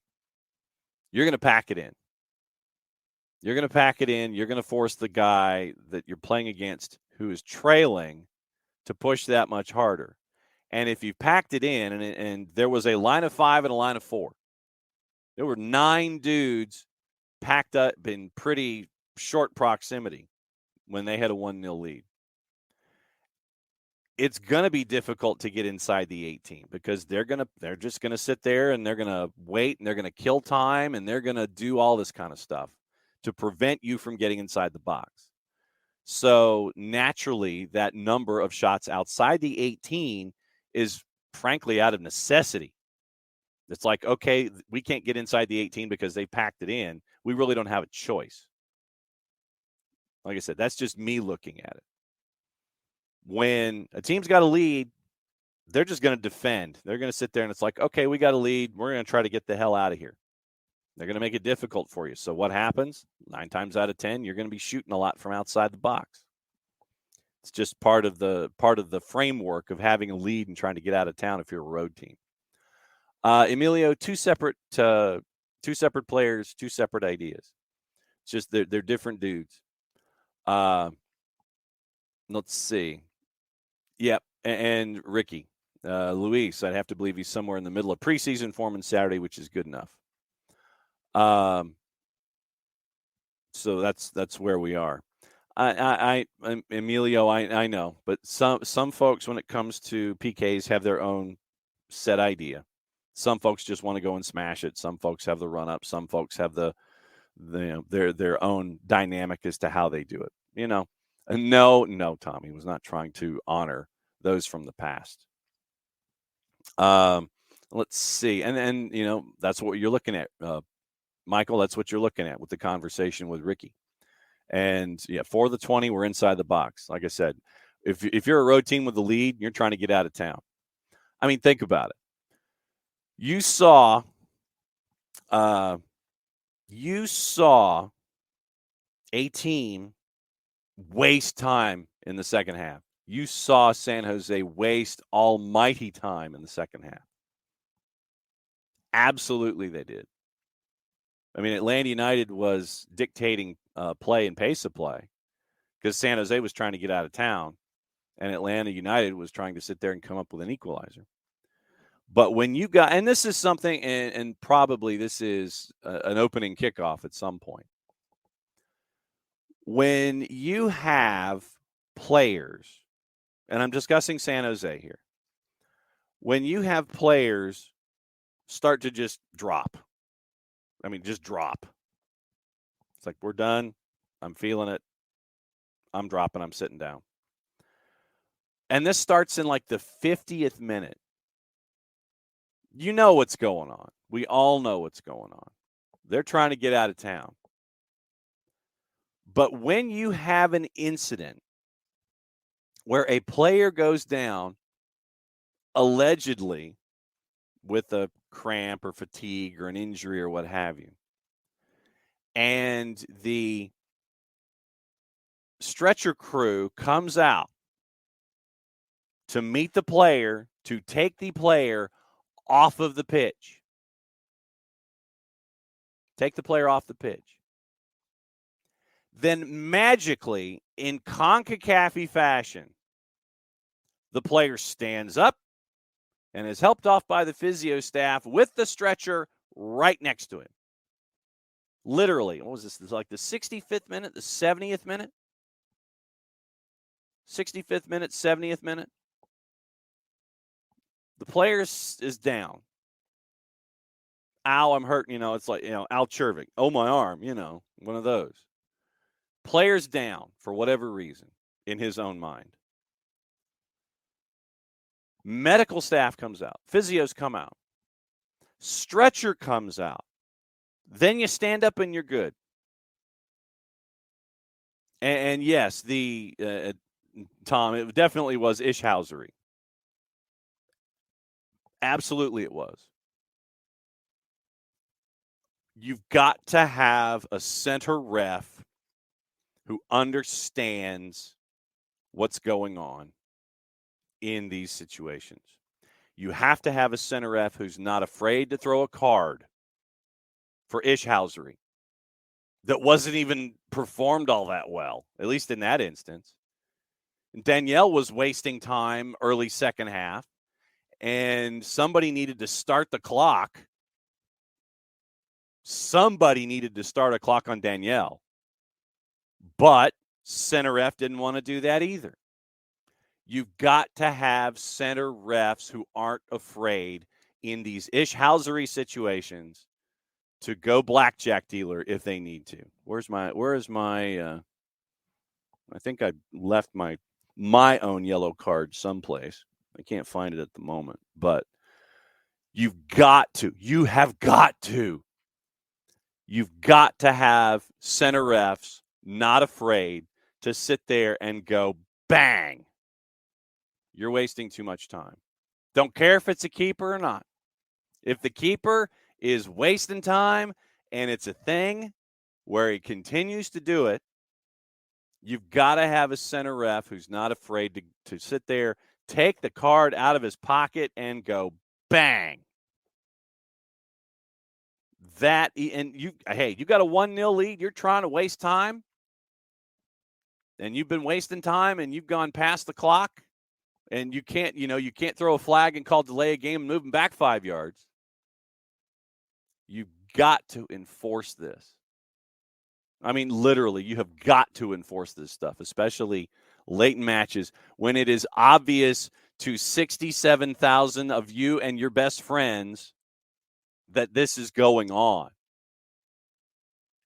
You're going to pack it in. You're going to pack it in. You're going to force the guy that you're playing against who is trailing to push that much harder. And if you packed it in and there was a line of 5 and a line of 4, there were 9 dudes packed up in pretty short proximity when they had a 1-0 lead. It's going to be difficult to get inside the 18 because they're just going to sit there and they're going to wait and they're going to kill time and they're going to do all this kind of stuff to prevent you from getting inside the box. So naturally, that number of shots outside the 18 is frankly out of necessity. It's like, okay, we can't get inside the 18 because they packed it in. We really don't have a choice. Like I said, that's just me looking at it. When a team's got a lead, they're just going to defend. They're going to sit there and it's like, okay, we got a lead. We're going to try to get the hell out of here. They're going to make it difficult for you. So what happens? 9 times out of 10, you're going to be shooting a lot from outside the box. It's just part of the framework of having a lead and trying to get out of town if you're a road team. Emilio, two separate players, 2 separate ideas. It's just they're different dudes. Let's see. Yep, and Ricky. Luis, I'd have to believe he's somewhere in the middle of preseason form on Saturday, which is good enough. So that's where we are. Emilio, I know, but some folks, when it comes to PKs, have their own set idea. Some folks just want to go and smash it. Some folks have the run up. Some folks have their own dynamic as to how they do it. You know, and no, Tommy was not trying to honor those from the past. Let's see, and you know that's what you're looking at, Michael. That's what you're looking at with the conversation with Ricky. And yeah, for the 20, we're inside the box. Like I said, if you're a road team with the lead, you're trying to get out of town. I mean, think about it. You saw a team waste time in the second half. You saw San Jose waste almighty time in the second half. Absolutely, they did. I mean, Atlanta United was dictating play and pace of play because San Jose was trying to get out of town, and Atlanta United was trying to sit there and come up with an equalizer. But when you got, and this is something, and probably this is an opening kickoff at some point. When you have players, and I'm discussing San Jose here, when you have players start to just drop, just drop. It's like, we're done. I'm feeling it. I'm dropping. I'm sitting down. And this starts in like the 50th minute. You know what's going on. We all know what's going on. They're trying to get out of town. But when you have an incident where a player goes down, allegedly with a cramp or fatigue or an injury or what have you, and the stretcher crew comes out to meet the player, to take the player off of the pitch. Take the player off the pitch. Then magically, in CONCACAF fashion, the player stands up and is helped off by the physio staff with the stretcher right next to him. Literally, what was this? This was like the 65th minute, the 70th minute? 65th minute, 70th minute. The player is down. Ow, I'm hurt. It's like, Al Chervik. Oh, my arm, one of those. Player's down for whatever reason in his own mind. Medical staff comes out. Physios come out. Stretcher comes out. Then you stand up and you're good. And yes, Tom, it definitely was Ishhausery. Absolutely it was. You've got to have a center ref who understands what's going on in these situations. You have to have a center ref who's not afraid to throw a card for Ishhausery that wasn't even performed all that well, at least in that instance. And Danielle was wasting time early second half, and somebody needed to start the clock. Somebody needed to start a clock on Danielle. But center ref didn't want to do that either. You've got to have center refs who aren't afraid in these Ishhausery situations to go blackjack dealer if they need to. Where is my I think I left my own yellow card someplace. I can't find it at the moment, but you have got to have center refs not afraid to sit there and go, bang. You're wasting too much time. Don't care if it's a keeper or not. If the keeper is wasting time and it's a thing where he continues to do it, you've got to have a center ref who's not afraid to sit there, take the card out of his pocket and go, bang. You got a 1-0 lead. You're trying to waste time. And you've been wasting time and you've gone past the clock. And you can't throw a flag and call delay a game and move them back 5 yards. You've got to enforce this. I mean, literally, you have got to enforce this stuff, especially late in matches when it is obvious to 67,000 of you and your best friends that this is going on.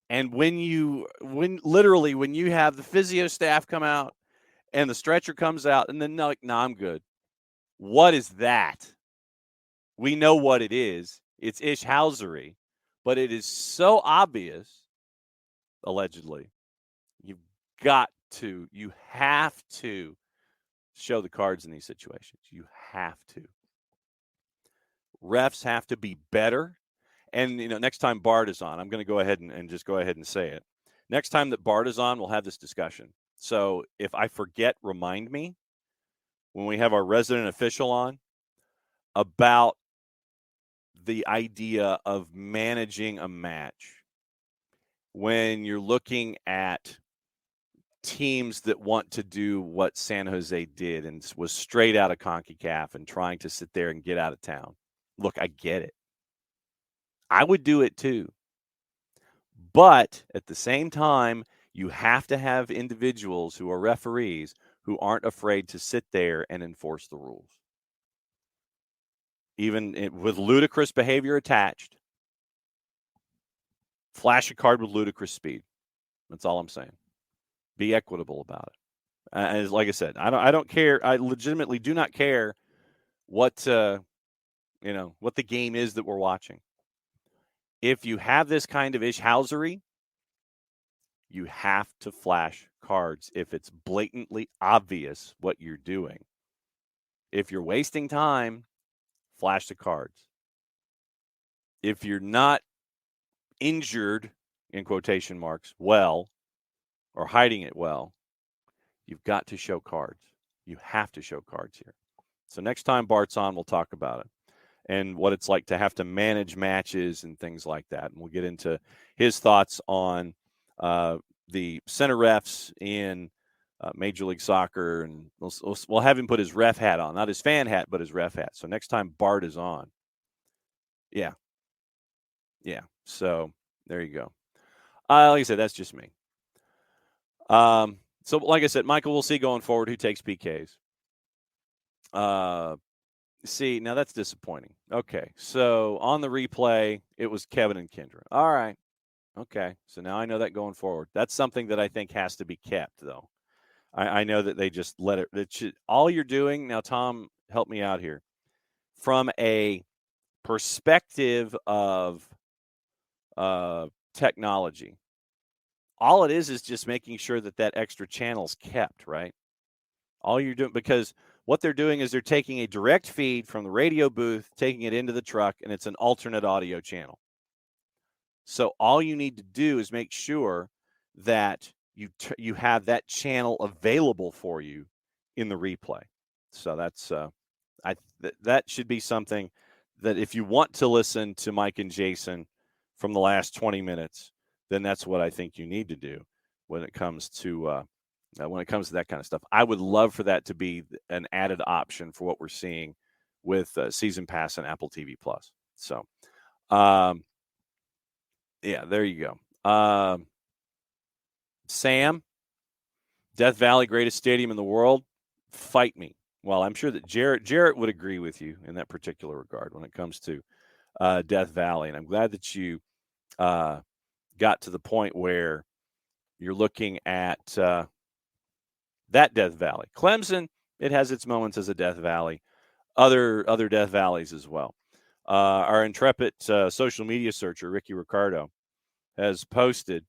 And when you have the physio staff come out and the stretcher comes out and then like, no, I'm good. What is that? We know what it is. It's Ishhausery, but it is so obvious, allegedly. You have to show the cards in these situations. You have to. Refs have to be better. And, next time Bart is on, I'm going to go ahead and just go ahead and say it. Next time that Bart is on, we'll have this discussion. So if I forget, remind me when we have our resident official on about the idea of managing a match. When you're looking at teams that want to do what San Jose did and was straight out of CONCACAF and trying to sit there and get out of town. Look, I get it. I would do it too. But at the same time, you have to have individuals who are referees who aren't afraid to sit there and enforce the rules. Even with ludicrous behavior attached. flash a card with ludicrous speed. That's all I'm saying. Be equitable about it. As like I said, I don't care. I legitimately do not care what what the game is that we're watching. If you have this kind of ishhousery, you have to flash cards if it's blatantly obvious what you're doing. If you're wasting time, flash the cards. If you're not injured, in quotation marks, well, or hiding it well, you've got to show cards. You have to show cards here. So next time Bart's on, we'll talk about it and what it's like to have to manage matches and things like that. And we'll get into his thoughts on the center refs in Major League Soccer. And we'll have him put his ref hat on, not his fan hat, but his ref hat. So next time Bart is on. Yeah. So there you go. Like I said, that's just me. So like I said, Michael, we'll see going forward who takes PKs. See, now that's disappointing. Okay, so on the replay, it was Kevin and Kendra. All right. Okay, so now I know that going forward. That's something that I think has to be kept, though. I know that they just let it. All you're doing now, Tom, help me out here. From a perspective of technology, all it is just making sure that extra channel's kept, right? All you're doing, because what they're doing is they're taking a direct feed from the radio booth, taking it into the truck, and it's an alternate audio channel. So all you need to do is make sure that you have that channel available for you in the replay. So that's that should be something that if you want to listen to Mike and Jason from the last 20 minutes, then that's what I think you need to do when it comes to that kind of stuff. I would love for that to be an added option for what we're seeing with Season Pass and Apple TV Plus. So, yeah, there you go. Sam, Death Valley, greatest stadium in the world. Fight me. Well, I'm sure that Jarrett would agree with you in that particular regard when it comes to Death Valley, and I'm glad that you got to the point where you're looking at that Death Valley. Clemson, it has its moments as a Death Valley. Other Death Valleys as well. Our intrepid social media searcher, Ricky Ricardo, has posted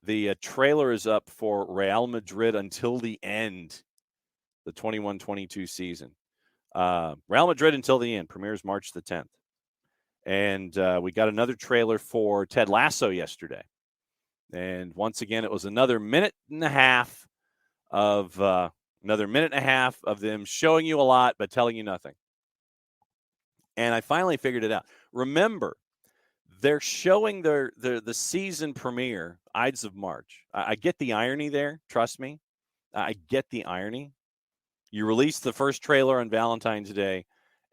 the trailer is up for Real Madrid until the end, the 21-22 season. Real Madrid until the end premieres March the 10th. And we got another trailer for Ted Lasso yesterday. And once again, it was another minute and a half of them showing you a lot but telling you nothing. And I finally figured it out. Remember, they're showing the season premiere, Ides of March. I get the irony there. Trust me. I get the irony. You release the first trailer on Valentine's Day,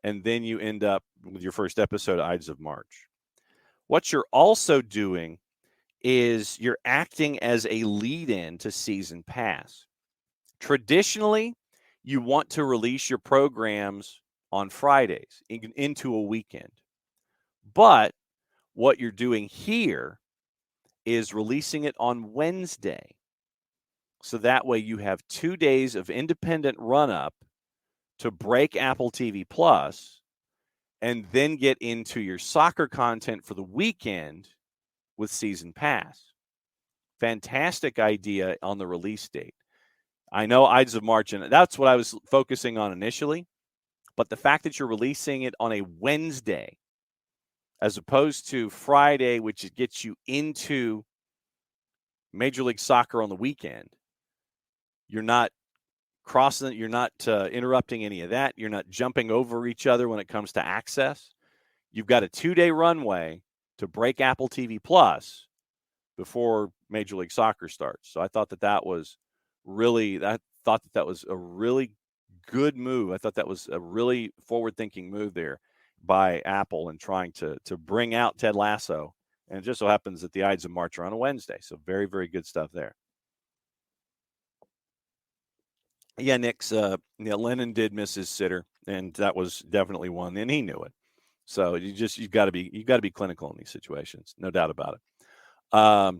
and then you end up with your first episode of Ides of March. What you're also doing is you're acting as a lead-in to Season Pass. Traditionally, you want to release your programs on Fridays into a weekend. But what you're doing here is releasing it on Wednesday. So that way you have 2 days of independent run-up to break Apple TV Plus and then get into your soccer content for the weekend with Season Pass. Fantastic idea on the release date. I know Ides of March, and that's what I was focusing on initially. But the fact that you're releasing it on a Wednesday as opposed to Friday, which gets you into Major League Soccer on the weekend, you're not crossing, you're not interrupting any of that. You're not jumping over each other when it comes to access. You've got a 2-day runway to break Apple TV Plus before Major League Soccer starts. So I thought that was a really good move. I thought that was a really forward-thinking move there by Apple and trying to bring out Ted Lasso. And it just so happens that the Ides of March are on a Wednesday. So very, very good stuff there. Yeah, Nick's Lennon did miss his sitter, and that was definitely one, and he knew it. So you've got to be clinical in these situations, no doubt about it. Yeah,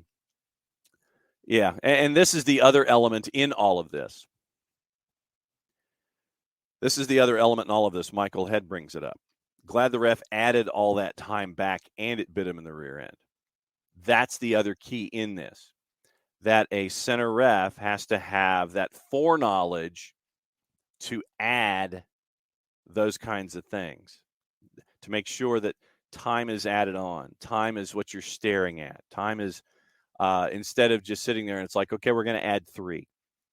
and this is the other element in all of this. This is the other element in all of this. Michael Head brings it up. Glad the ref added all that time back and it bit him in the rear end. That's the other key in this, that a center ref has to have that foreknowledge to add those kinds of things, to make sure that time is added on. Time is what you're staring at. Time is instead of just sitting there and it's like, okay, we're going to add 3.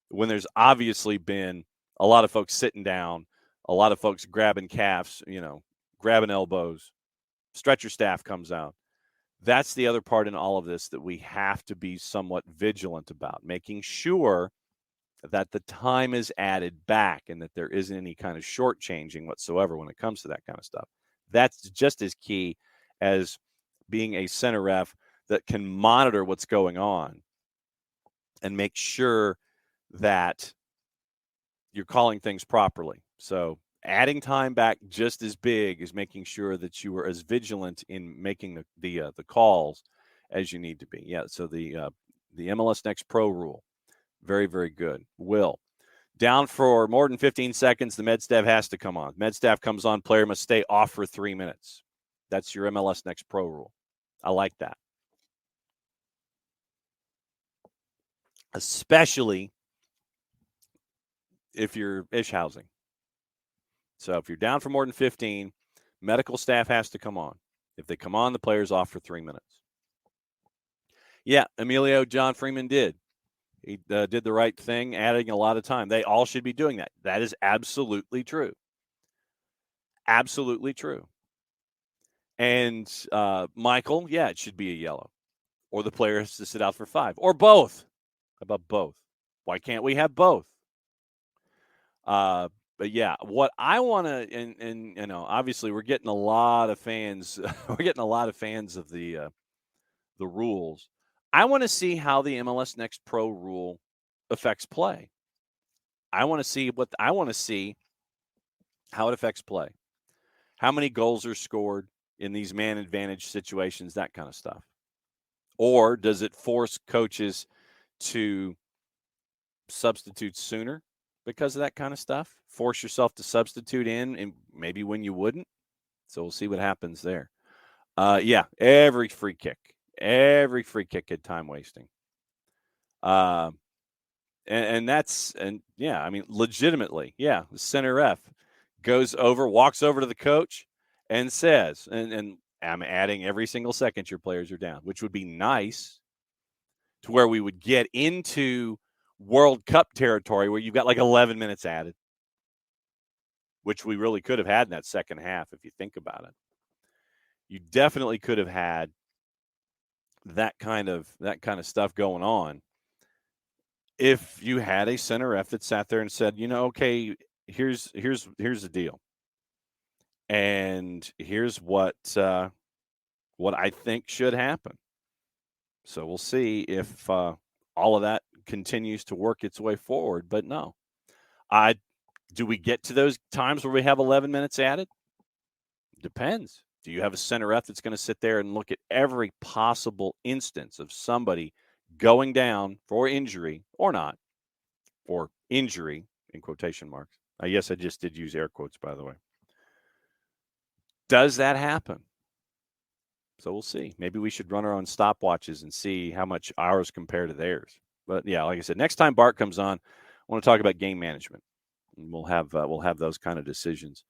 When there's obviously been a lot of folks sitting down, a lot of folks grabbing calves, grabbing elbows, stretcher staff comes out. That's the other part in all of this that we have to be somewhat vigilant about, making sure that the time is added back and that there isn't any kind of shortchanging whatsoever when it comes to that kind of stuff. That's just as key as being a center ref that can monitor what's going on and make sure that you're calling things properly. So adding time back just as big as making sure that you are as vigilant in making the calls as you need to be. Yeah, so the MLS Next Pro rule, very, very good. Will, down for more than 15 seconds, the med staff has to come on. Med staff comes on, player must stay off for 3 minutes. That's your MLS Next Pro rule. I like that. Especially if you're ish housing. So if you're down for more than 15, medical staff has to come on. If they come on, the player's off for 3 minutes. Yeah, Emilio John Freeman did. He did the right thing, adding a lot of time. They all should be doing that. That is absolutely true. Absolutely true. And Michael, yeah, it should be a yellow. Or the player has to sit out for 5. Or both. How about both? Why can't we have both? But yeah, what I want to, and obviously we're getting a lot of fans. We're getting a lot of fans of the rules. I want to see how the MLS Next Pro rule affects play. I want to see how it affects play. How many goals are scored in these man advantage situations, that kind of stuff. Or does it force coaches to substitute sooner because of that kind of stuff? Force yourself to substitute in and maybe when you wouldn't. So we'll see what happens there. Yeah, every free kick had time wasting. And yeah, I mean, legitimately, yeah, the center ref walks over to the coach and says, and I'm adding every single second your players are down, which would be nice to where we would get into World Cup territory where you've got like 11 minutes added, which we really could have had in that second half if you think about it. You definitely could have had that kind of stuff going on if you had a center ref that sat there and said, okay, here's the deal, and here's what I think should happen. So we'll see if all of that continues to work its way forward. But no, do we get to those times where we have 11 minutes added? Depends. Do you have a center ref that's going to sit there and look at every possible instance of somebody going down for injury or not, or injury in quotation marks? Yes, I just did use air quotes, by the way. Does that happen? So we'll see. Maybe we should run our own stopwatches and see how much ours compare to theirs. But yeah, like I said, next time Bart comes on, I want to talk about game management. And we'll have those kind of decisions.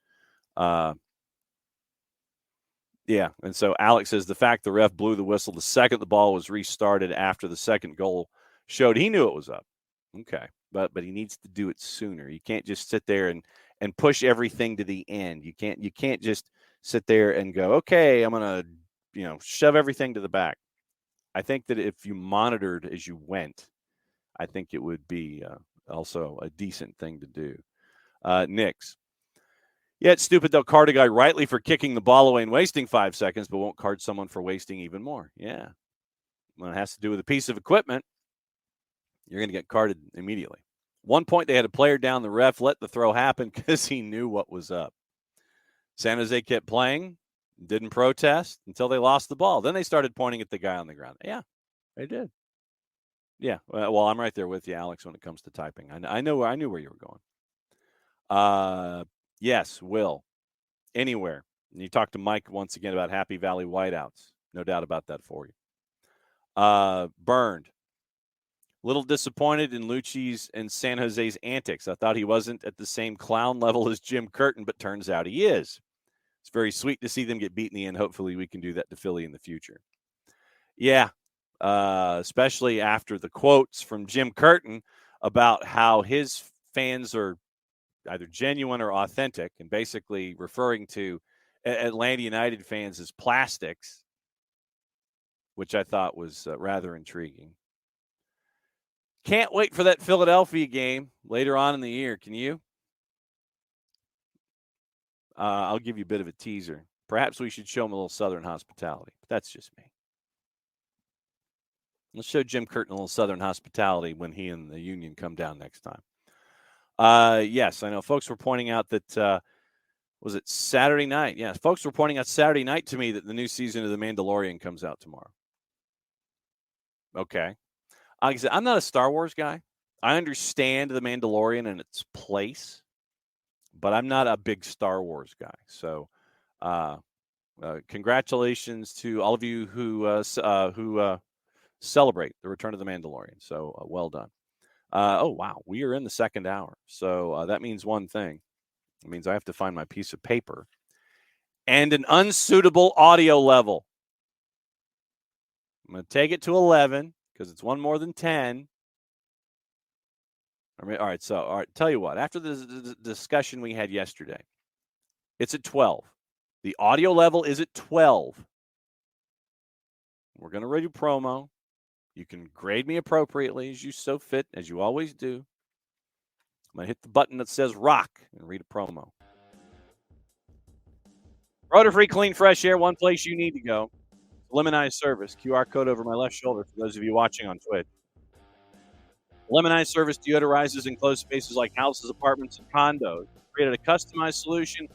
Yeah, and so Alex says the fact the ref blew the whistle the second the ball was restarted after the second goal showed he knew it was up. Okay, but he needs to do it sooner. You can't just sit there and push everything to the end. You can't just sit there and go, okay, I'm gonna shove everything to the back. I think that if you monitored as you went, I think it would be also a decent thing to do. Nick's. Yeah, it's stupid they'll card a guy rightly for kicking the ball away and wasting 5 seconds, but won't card someone for wasting even more. Yeah. When it has to do with a piece of equipment, you're going to get carded immediately. One point, they had a player down. The ref let the throw happen because he knew what was up. San Jose kept playing, didn't protest until they lost the ball. Then they started pointing at the guy on the ground. Yeah. They did. Yeah. Well, I'm right there with you, Alex, when it comes to typing. I knew where you were going. Yes, Will. Anywhere. And you talked to Mike once again about Happy Valley whiteouts. No doubt about that for you. Burned. Little disappointed in Lucci's and San Jose's antics. I thought he wasn't at the same clown level as Jim Curtin, but turns out he is. It's very sweet to see them get beat in the end. Hopefully we can do that to Philly in the future. Yeah, especially after the quotes from Jim Curtin about how his fans are either genuine or authentic, and basically referring to Atlanta United fans as plastics, which I thought was rather intriguing. Can't wait for that Philadelphia game later on in the year. Can you? I'll give you a bit of a teaser. Perhaps we should show him a little Southern hospitality, but that's just me. Let's show Jim Curtin a little Southern hospitality when he and the Union come down next time. Yes, I know folks were pointing out that, was it Saturday night? Yeah, folks were pointing out Saturday night to me that the new season of The Mandalorian comes out tomorrow. Okay. Like I said, I'm not a Star Wars guy. I understand The Mandalorian and its place, but I'm not a big Star Wars guy. So, congratulations to all of you who celebrate the return of The Mandalorian. So, well done. Oh, wow. We are in the second hour. So, that means one thing. It means I have to find my piece of paper and an unsuitable audio level. I'm going to take it to 11 because it's one more than 10. All right. So, tell you what. After the discussion we had yesterday, it's at 12. The audio level is at 12. We're going to read you promo. You can grade me appropriately as you so fit, as you always do. I'm going to hit the button that says rock and read a promo. Rotor-free, clean, fresh air, one place you need to go. Lemonize service. QR code over my left shoulder for those of you watching on Twitch. Lemonize service deodorizes enclosed spaces like houses, apartments, and condos. Created a customized solution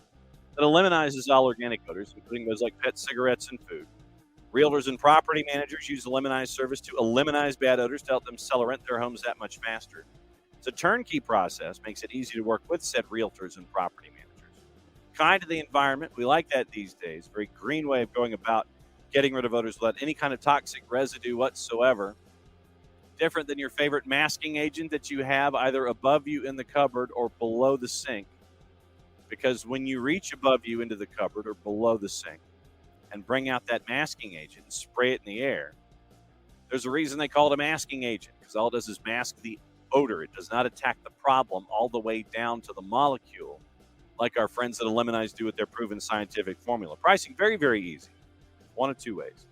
that eliminizes all organic odors, including those like pet cigarettes and food. Realtors and property managers use the Lemonize service to eliminate bad odors to help them sell or rent their homes that much faster. It's a turnkey process, makes it easy to work with said realtors and property managers. Kind to the environment, we like that these days. Very green way of going about getting rid of odors without any kind of toxic residue whatsoever. Different than your favorite masking agent that you have either above you in the cupboard or below the sink. Because when you reach above you into the cupboard or below the sink and bring out that masking agent and spray it in the air, there's a reason they call it a masking agent, because all it does is mask the odor. It does not attack the problem all the way down to the molecule like our friends at Lemonize do with their proven scientific formula. Pricing very, very easy. One of two ways.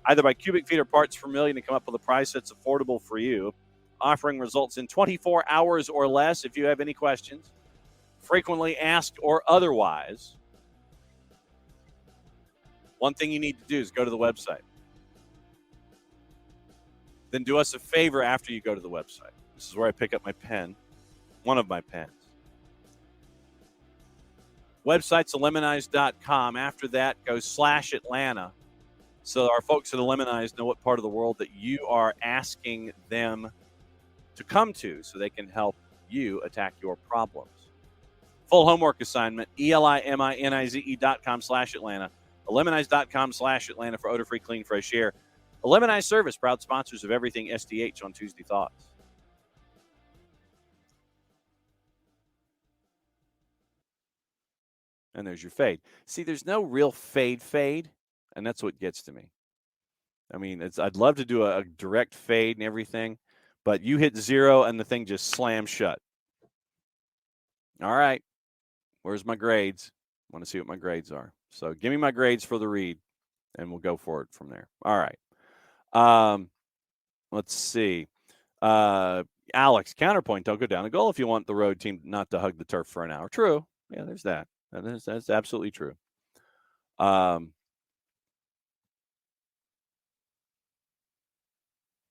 Either by cubic feet or parts per million to come up with a price that's affordable for you. Offering results in 24 hours or less. If you have any questions, frequently asked or otherwise, one thing you need to do is go to the website. Then do us a favor after you go to the website. This is where I pick up my pen, one of my pens. Website's lemonize.com. After that, go /Atlanta. So our folks at Lemonize know what part of the world that you are asking them to come to so they can help you attack your problems. Full homework assignment, ELIMINIZE.com /Atlanta, Lemonize.com /Atlanta for odor-free, clean, fresh air. A Lemonize service, proud sponsors of everything SDH on Tuesday Thoughts. And there's your fade. See, there's no real fade, and that's what gets to me. I mean, I'd love to do a direct fade and everything, but you hit 0 and the thing just slams shut. All right. Where's my grades? I want to see what my grades are. So give me my grades for the read, and we'll go for it from there. All right. Let's see. Alex, counterpoint, don't go down a goal if you want the road team not to hug the turf for an hour. True. Yeah, there's that. That's absolutely true.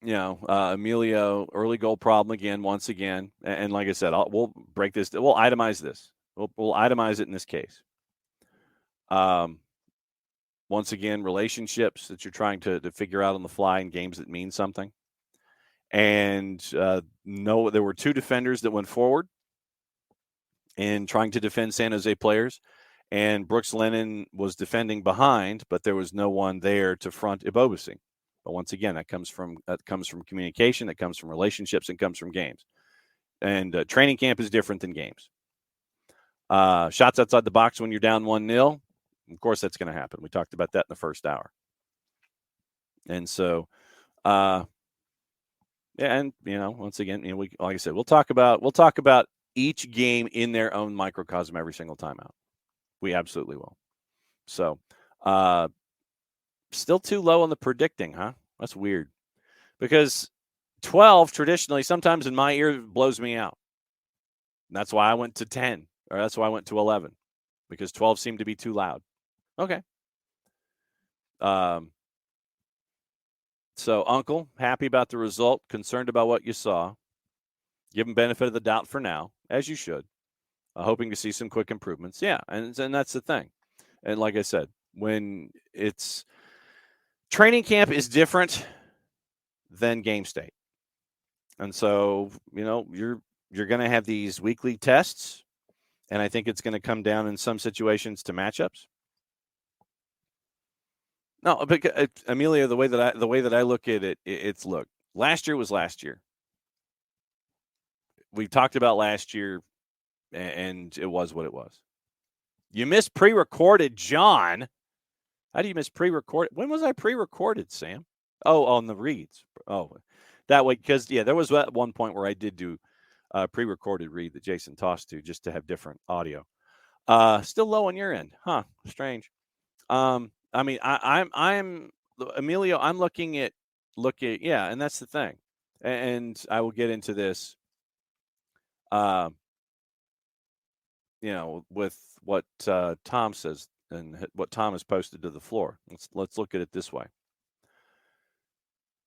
Emilio, early goal problem again, once again. And like I said, we'll break this. We'll itemize this. We'll itemize it in this case. Once again, relationships that you're trying to figure out on the fly in games that mean something. And no, there were two defenders that went forward in trying to defend San Jose players. And Brooks Lennon was defending behind, but there was no one there to front Ibobasi. But once again, that comes from communication, that comes from relationships, and comes from games. And training camp is different than games. Shots outside the box when you're down 1-0, of course that's going to happen. We talked about that in the first hour. And so, yeah, and once again, we, like I said, we'll talk about each game in their own microcosm every single time out. We absolutely will. So, still too low on the predicting, huh? That's weird. Because 12 traditionally, sometimes in my ear, blows me out. And that's why I went to 10, or that's why I went to 11, because 12 seemed to be too loud. Okay. So, Uncle, happy about the result, concerned about what you saw. Give him benefit of the doubt for now, as you should. Hoping to see some quick improvements. Yeah, and that's the thing. And like I said, when it's training camp is different than game state. And so, you're going to have these weekly tests, and I think it's going to come down in some situations to matchups. No, because Emilio, the way that I look at it, it's look. Last year was last year. We talked about last year, and it was what it was. You missed pre-recorded, John. How do you miss pre-recorded? When was I pre-recorded, Sam? Oh, on the reads. Oh, that way, because, yeah, there was at one point where I did do a pre-recorded read that Jason tossed to just to have different audio. Still low on your end. Huh, strange. I mean, I'm Emilio, I'm looking at, yeah, and that's the thing. And I will get into this, with what Tom says and what Tom has posted to the floor. Let's look at it this way.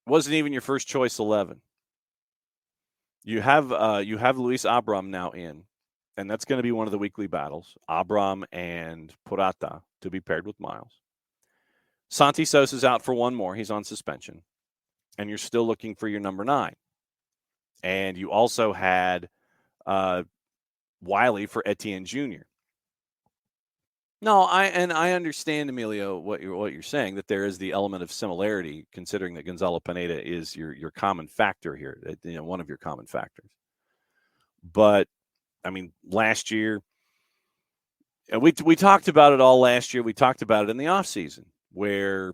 Wasn't even your first choice 11. You have Luis Abram now in, and that's going to be one of the weekly battles. Abram and Purata to be paired with Miles. Santi Sosa's out for one more. He's on suspension. And you're still looking for your number 9. And you also had Wiley for Etienne Jr. No, I understand, Emilio, what you're saying, that there is the element of similarity, considering that Gonzalo Pineda is your common factor here, one of your common factors. But I mean, last year, and we talked about it all last year. We talked about it in the offseason, where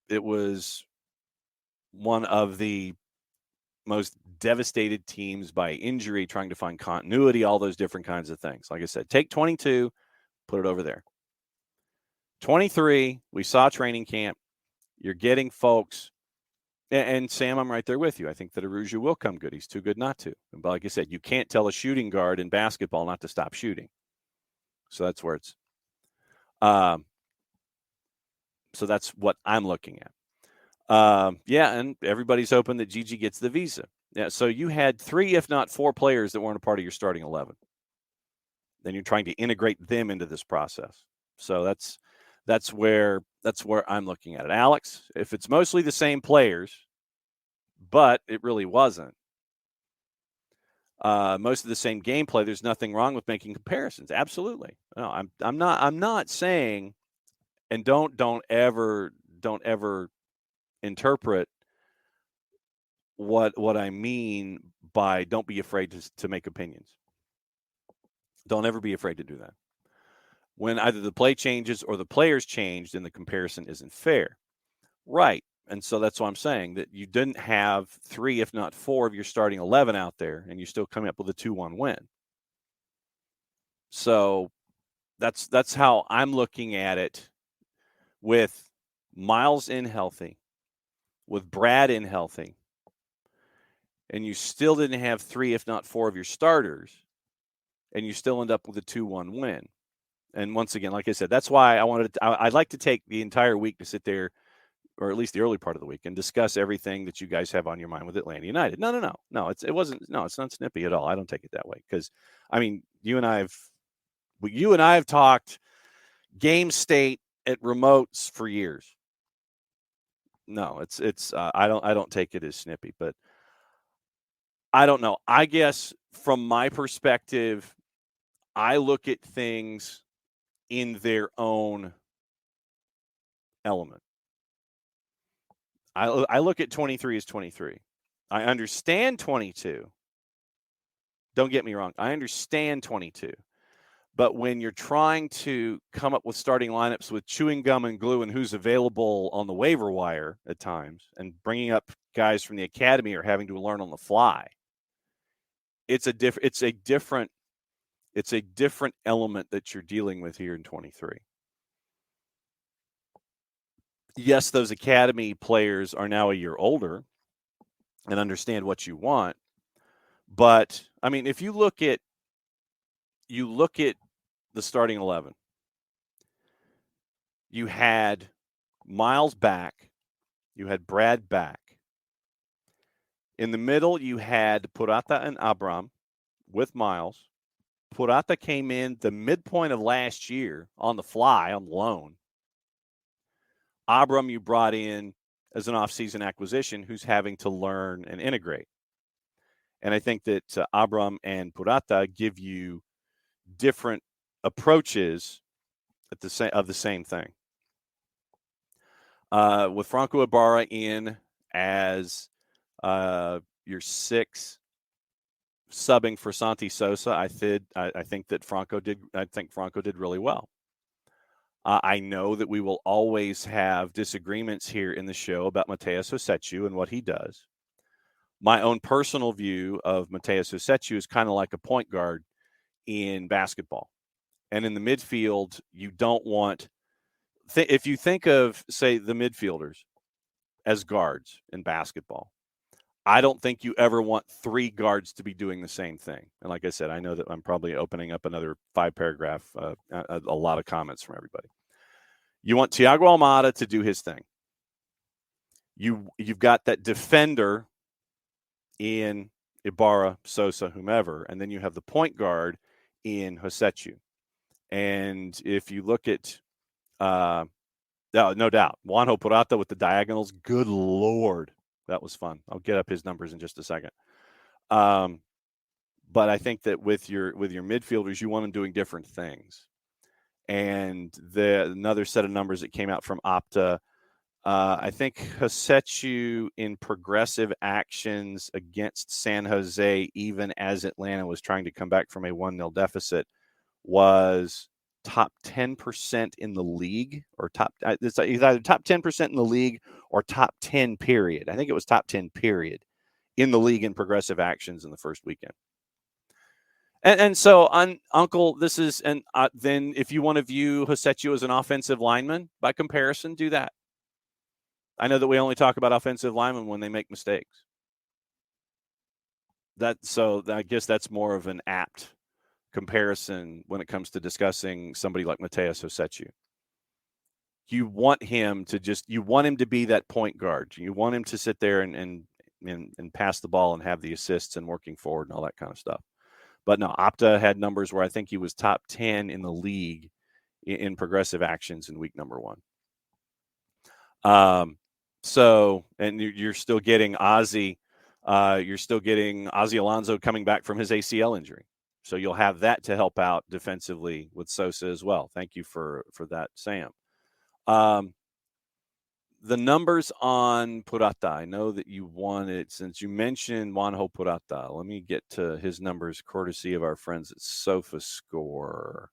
it was one of the most devastated teams by injury, trying to find continuity, all those different kinds of things. Like I said, take 22, put it over there. 23, we saw training camp. You're getting folks. And Sam, I'm right there with you. I think that Arujo will come good. He's too good not to. But like I said, you can't tell a shooting guard in basketball not to stop shooting. So that's where it's. So that's what I'm looking at. Yeah, and everybody's hoping that Gigi gets the visa. Yeah, so you had 3, if not 4 players that weren't a part of your starting 11. Then you're trying to integrate them into this process. So that's where I'm looking at it. Alex, if it's mostly the same players, but it really wasn't, most of the same gameplay, there's nothing wrong with making comparisons. Absolutely. No, I'm not saying, and don't ever interpret what I mean by don't be afraid to make opinions. Don't ever be afraid to do that. When either the play changes or the players changed, then the comparison isn't fair. Right. And so that's why I'm saying that you didn't have 3, if not 4 of your starting 11 out there, and you still coming up with a 2-1 win. So that's how I'm looking at it, with Miles in healthy, with Brad in healthy, and you still didn't have 3, if not 4 of your starters, and you still end up with a 2-1 win. And once again, like I said, that's why I'd like to take the entire week to sit there, or at least the early part of the week, and discuss everything that you guys have on your mind with Atlanta United. No, it's not snippy at all. I don't take it that way, because, I mean, you and I have talked game state at remotes for years. No, it's I don't take it as snippy, but I don't know. I guess from my perspective, I look at things in their own element. I look at 23 as 23. I understand 22. Don't get me wrong. I understand 22. But when you're trying to come up with starting lineups with chewing gum and glue and who's available on the waiver wire at times and bringing up guys from the academy or having to learn on the fly, it's a different element that you're dealing with here in 23. Yes, those academy players are now a year older and understand what you want. But I mean, if you look at the starting 11, you had Miles back, you had Brad back. In the middle, you had Purata and Abram with Miles. Purata came in the midpoint of last year on the fly, on loan. Abram you brought in as an offseason acquisition who's having to learn and integrate. And I think that Abram and Purata give you different approaches at of the same thing. With Franco Ibarra in as your 6 subbing for Santi Sosa, I think Franco did really well. I know that we will always have disagreements here in the show about Mateus Rossetto and what he does. My own personal view of Mateus Rossetto is kind of like a point guard in basketball. And in the midfield, you don't want if you think of, say, the midfielders as guards in basketball, I don't think you ever want 3 guards to be doing the same thing. And like I said, I know that I'm probably opening up another 5-paragraph, a lot of comments from everybody. You want Thiago Almada to do his thing. You've got that defender in Ibarra, Sosa, whomever, and then you have the point guard in Rossetto. And if you look at no doubt. Juanjo Purata with the diagonals. Good Lord. That was fun. I'll get up his numbers in just a second. But I think that with your midfielders, you want them doing different things. And another set of numbers that came out from Opta, I think Rossetto in progressive actions against San Jose, even as Atlanta was trying to come back from a 1-0 deficit, was top 10% in the league, or it's either top 10% in the league or top 10 period. I think it was top 10 period in the league in progressive actions in the first weekend. And so, Uncle, this is, and then if you want to view Rossetto as an offensive lineman by comparison, do that. I know that we only talk about offensive linemen when they make mistakes. So I guess that's more of an apt comparison when it comes to discussing somebody like Mateus Rossetto. You want him to be that point guard. You want him to sit there and pass the ball and have the assists and working forward and all that kind of stuff. But no, Opta had numbers where I think he was top 10 in the league in progressive actions in week number 1. So, and you're still getting Ozzie. You're still getting Ozzie Alonso coming back from his ACL injury. So you'll have that to help out defensively with Sosa as well. Thank you for that, Sam. The numbers on Purata, I know that you wanted, since you mentioned Juanjo Purata, let me get to his numbers courtesy of our friends at SofaScore.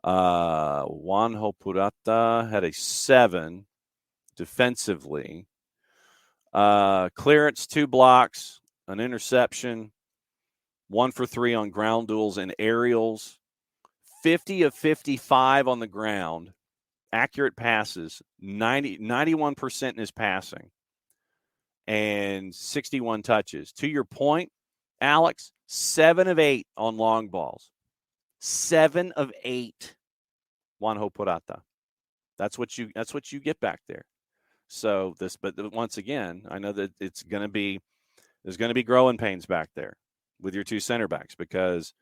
Juanjo Purata had a 7 defensively. Clearance, 2 blocks, an interception, 1 for 3 on ground duels and aerials, 50 of 55 on the ground, accurate passes, 91% in his passing, and 61 touches. To your point, Alex, 7 of 8 on long balls. 7 of 8, Juanjo Purata. That's what you get back there. So but once again, I know that there's going to be growing pains back there with your 2 center backs, because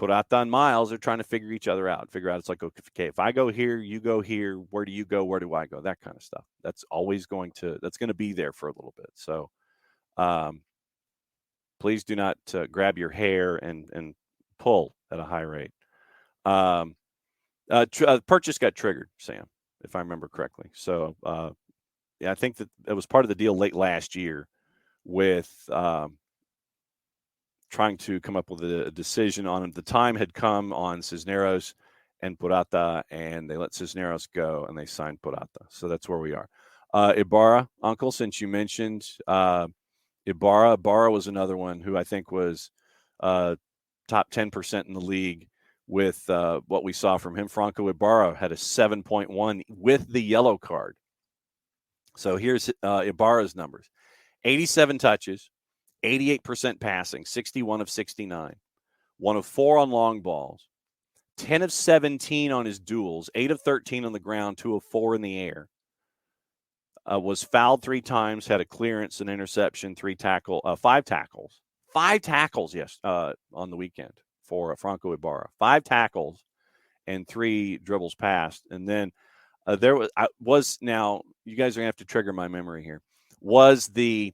Purata and Miles are trying to figure each other out. Figure out it's like, okay, if I go here, you go here. Where do you go? Where do I go? That kind of stuff. That's going to be there for a little bit. So please do not grab your hair and pull at a high rate. Purchase got triggered, Sam, if I remember correctly. So I think that it was part of the deal late last year with trying to come up with a decision on it. The time had come on Cisneros and Purata, and they let Cisneros go, and they signed Purata. So that's where we are. Ibarra, Uncle, since you mentioned Ibarra was another one who I think was top 10% in the league with what we saw from him. Franco Ibarra had a 7.1 with the yellow card. So here's Ibarra's numbers. 87 touches, 88% passing, 61 of 69, 1 of 4 on long balls, 10 of 17 on his duels, 8 of 13 on the ground, 2 of 4 in the air. Was fouled 3 times, had a clearance, an interception, 5 tackles. 5 tackles, yes, on the weekend for Franco Ibarra. 5 tackles and 3 dribbles passed. And then there was now, you guys are going to have to trigger my memory here, was the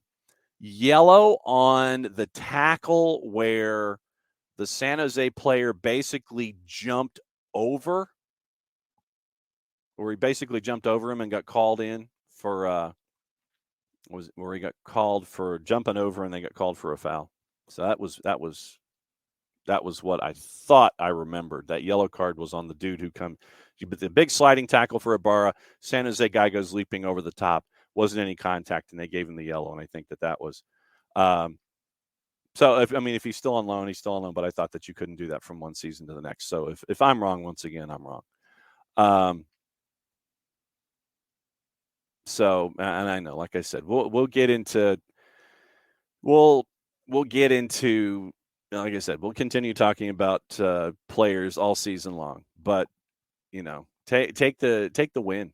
yellow on the tackle where the San Jose player basically jumped over, where he basically jumped over him and got called in for where he got called for jumping over and they got called for a foul. So that was what I thought I remembered. That yellow card was on the dude who but the big sliding tackle for Ibarra, San Jose guy goes leaping over the top, wasn't any contact, and they gave him the yellow. And I think that was so. If he's still on loan, he's still on loan. But I thought that you couldn't do that from one season to the next. So if I'm wrong, once again, I'm wrong. So, and I know, like I said, we'll get into, like I said, we'll continue talking about players all season long. But take the win,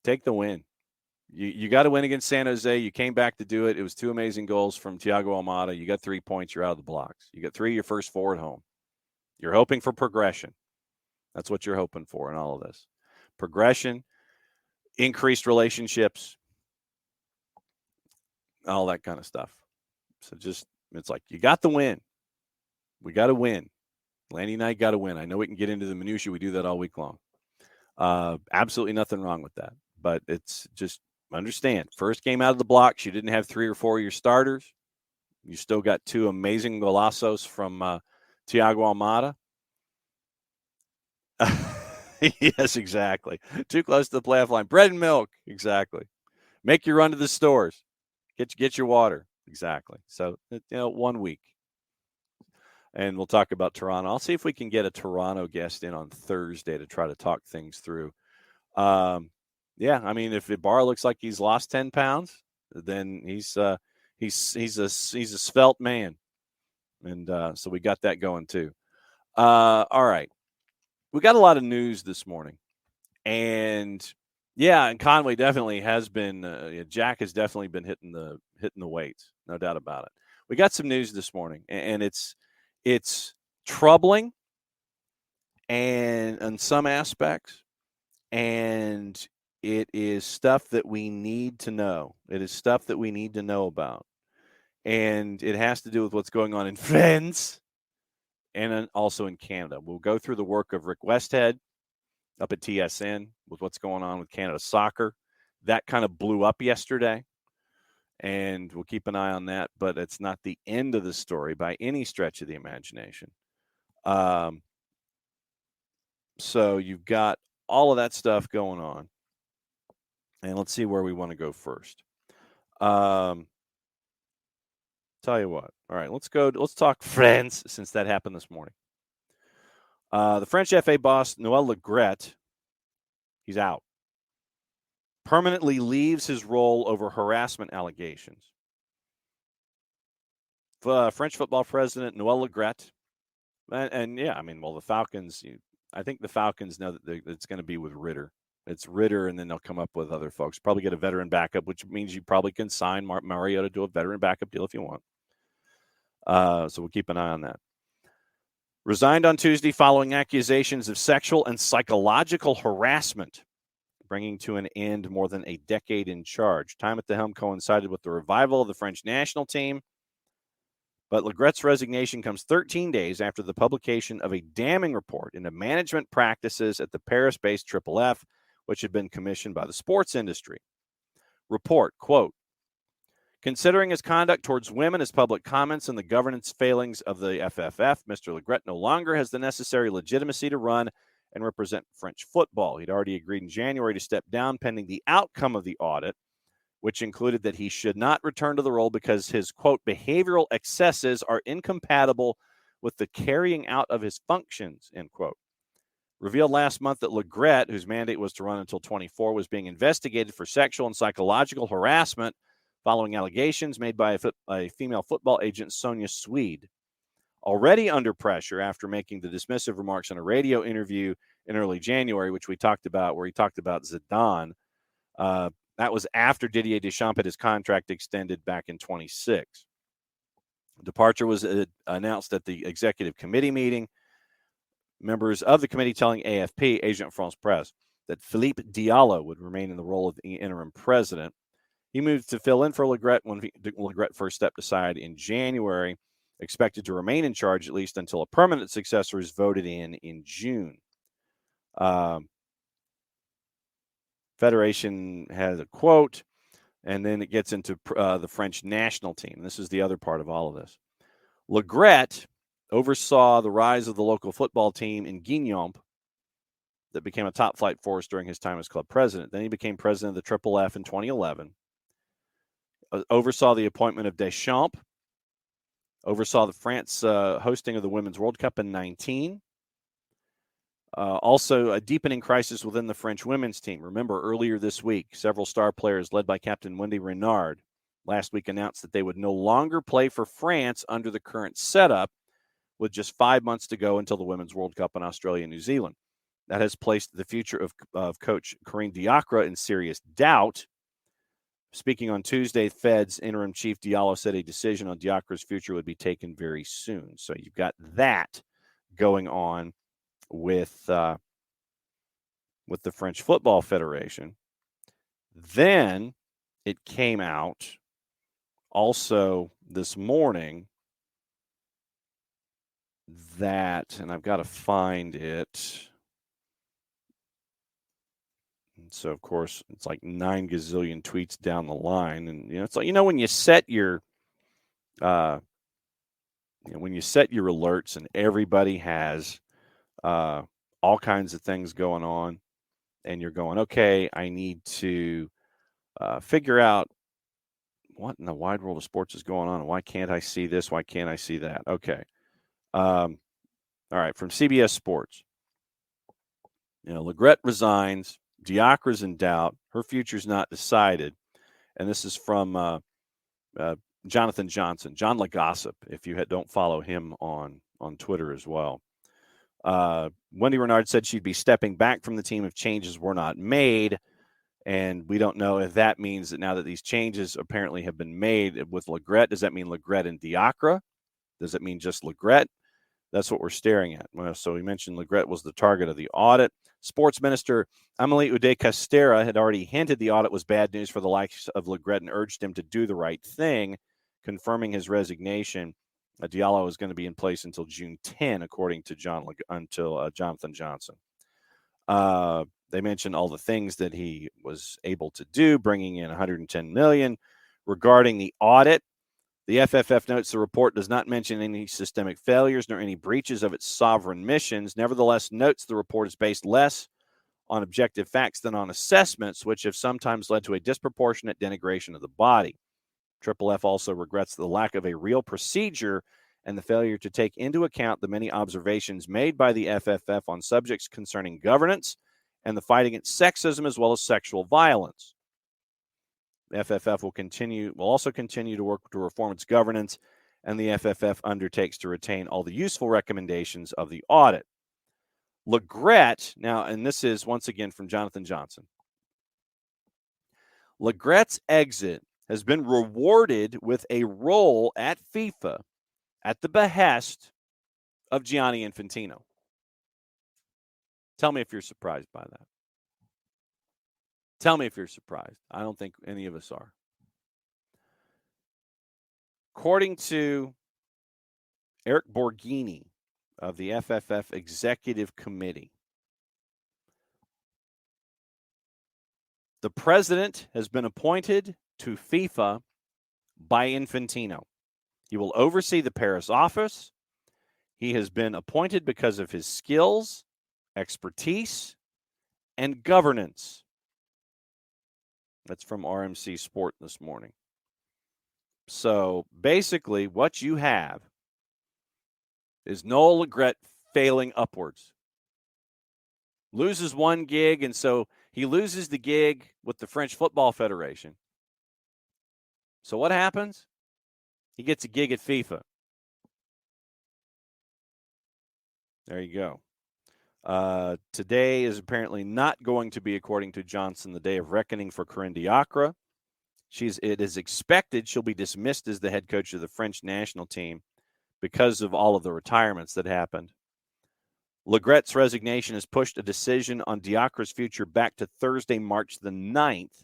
take the win. You got to win against San Jose. You came back to do it. It was 2 amazing goals from Thiago Almada. You got 3 points. You're out of the blocks. You got 3 of your first 4 at home. You're hoping for progression. That's what you're hoping for in all of this. Progression, increased relationships, all that kind of stuff. So it's like, you got the win. We got to win. Landy and I got to win. I know we can get into the minutia. We do that all week long. Absolutely nothing wrong with that. But it's just, understand, first game out of the blocks, you didn't have 3 or 4 of your starters. You still got 2 amazing golazos from Thiago Almada. Yes, exactly. Too close to the playoff line. Bread and milk. Exactly. Make your run to the stores. Get your water. Exactly. So, 1 week. And we'll talk about Toronto. I'll see if we can get a Toronto guest in on Thursday to try to talk things through. If Ibarra looks like he's lost 10 pounds, then he's a svelte man. And so we got that going too. All right. We got a lot of news this morning. And Conway definitely has been Jack has definitely been hitting the weights, no doubt about it. We got some news this morning, and it's troubling and in some aspects, and it is stuff that we need to know. It is stuff that we need to know about. And it has to do with what's going on in France and also in Canada. We'll go through the work of Rick Westhead up at TSN with what's going on with Canada soccer. That kind of blew up yesterday, and we'll keep an eye on that. But it's not the end of the story by any stretch of the imagination. So you've got all of that stuff going on. And let's see where we want to go first. Tell you what. All right, let's talk France, since that happened this morning. The French FA boss, Noel Le Gret, he's out. Permanently leaves his role over harassment allegations. French football president, Noel Le Gret. The Falcons, I think the Falcons know that it's going to be with Ritter. It's Ritter, and then they'll come up with other folks. Probably get a veteran backup, which means you probably can sign Mario to do a veteran backup deal if you want. So we'll keep an eye on that. resigned on Tuesday following accusations of sexual and psychological harassment, bringing to an end more than a decade in charge. Time at the helm coincided with the revival of the French national team, but Legret's resignation comes 13 days after the publication of a damning report into management practices at the Paris-based FFF, which had been commissioned by the sports industry. Report, quote, considering his conduct towards women, his public comments, and the governance failings of the FFF, Mr. Legret no longer has the necessary legitimacy to run and represent French football. He'd already agreed in January to step down pending the outcome of the audit, which included that he should not return to the role because his, quote, behavioral excesses are incompatible with the carrying out of his functions, end quote. Revealed last month that Legret, whose mandate was to run until 24, was being investigated for sexual and psychological harassment following allegations made by a female football agent, Sonia Swede. Already under pressure after making the dismissive remarks in a radio interview in early January, which we talked about, where he talked about Zidane. That was after Didier Deschamps had his contract extended back in 26. Departure was announced at the executive committee meeting. Members of the committee telling AFP, Agent France Presse, that Philippe Diallo would remain in the role of the interim president. He moved to fill in for Legret when Legret first stepped aside in January, expected to remain in charge at least until a permanent successor is voted in June. Federation has a quote, and then it gets into the French national team. This is the other part of all of this. Legret oversaw the rise of the local football team in Guignon that became a top-flight force during his time as club president. Then he became president of the FFF in 2011. Oversaw the appointment of Deschamps. Oversaw the France hosting of the Women's World Cup in 19. Also, a deepening crisis within the French women's team. Remember, earlier this week, several star players led by Captain Wendy Renard last week announced that they would no longer play for France under the current setup, with just 5 months to go until the Women's World Cup in Australia and New Zealand. That has placed the future of coach Corinne Diacre in serious doubt. Speaking on Tuesday, Fed's interim chief Diallo said a decision on Diacre's future would be taken very soon. So you've got that going on with the French Football Federation. Then it came out also this morning that, and I've got to find it. And so, of course, it's like 9 gazillion tweets down the line. And, it's like, when you set your, when you set your alerts and everybody has all kinds of things going on, and you're going, okay, I need to figure out what in the wide world of sports is going on. Why can't I see this? Why can't I see that? Okay. All right. From CBS Sports, Legret resigns. Diacre's in doubt. Her future's not decided. And this is from Jonathan Johnson, John LaGossip, if you don't follow him on Twitter as well. Wendy Renard said she'd be stepping back from the team if changes were not made. And we don't know if that means that now that these changes apparently have been made with Legret, does that mean Legret and Diacre? Does it mean just Legret? That's what we're staring at. Well, so we mentioned Legret was the target of the audit. Sports Minister Amélie Oudéa-Castéra had already hinted the audit was bad news for the likes of Legret and urged him to do the right thing, confirming his resignation. Diallo is going to be in place until June 10, according to Jonathan Johnson. They mentioned all the things that he was able to do, bringing in $110 million. Regarding the audit, the FFF notes the report does not mention any systemic failures nor any breaches of its sovereign missions. Nevertheless, notes the report is based less on objective facts than on assessments, which have sometimes led to a disproportionate denigration of the body. FFF also regrets the lack of a real procedure and the failure to take into account the many observations made by the FFF on subjects concerning governance and the fight against sexism as well as sexual violence. The FFF will also continue to work to reform its governance, and the FFF undertakes to retain all the useful recommendations of the audit. Legret, now, and this is once again from Jonathan Johnson. Legret's exit has been rewarded with a role at FIFA at the behest of Gianni Infantino. Tell me if you're surprised by that. Tell me if you're surprised. I don't think any of us are. According to Eric Borghini of the FFF Executive Committee, the president has been appointed to FIFA by Infantino. He will oversee the Paris office. He has been appointed because of his skills, expertise, and governance. That's from RMC Sport this morning. So basically, what you have is Noel Legret failing upwards. Loses one gig, and so he loses the gig with the French Football Federation. So what happens? He gets a gig at FIFA. There you go. Today is apparently not going to be, according to Johnson, the day of reckoning for Corinne Diacre. It is expected she'll be dismissed as the head coach of the French national team because of all of the retirements that happened. Legret's resignation has pushed a decision on Diacre's future back to Thursday, March the 9th,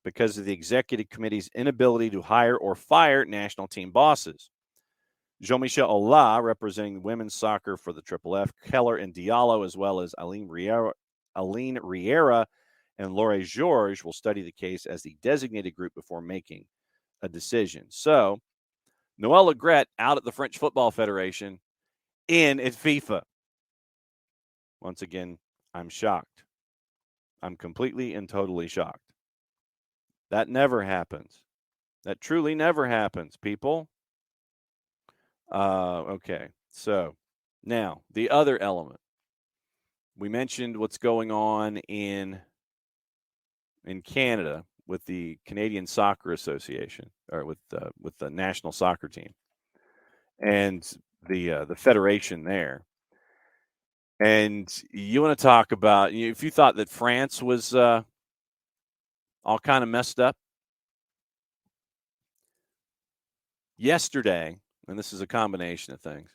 because of the executive committee's inability to hire or fire national team bosses. Jean-Michel Aulas, representing women's soccer for the Triple F, Keller and Diallo, as well as Aline Riera and Laure Georges, will study the case as the designated group before making a decision. So, Noel Legret out at the French Football Federation, in at FIFA. Once again, I'm shocked. I'm completely and totally shocked. That never happens. That truly never happens, people. Okay, so now the other element. We mentioned what's going on in Canada with the Canadian Soccer Association, or with the national soccer team, and the federation there. And you want to talk about, if you thought that France was all kind of messed up yesterday, and this is a combination of things,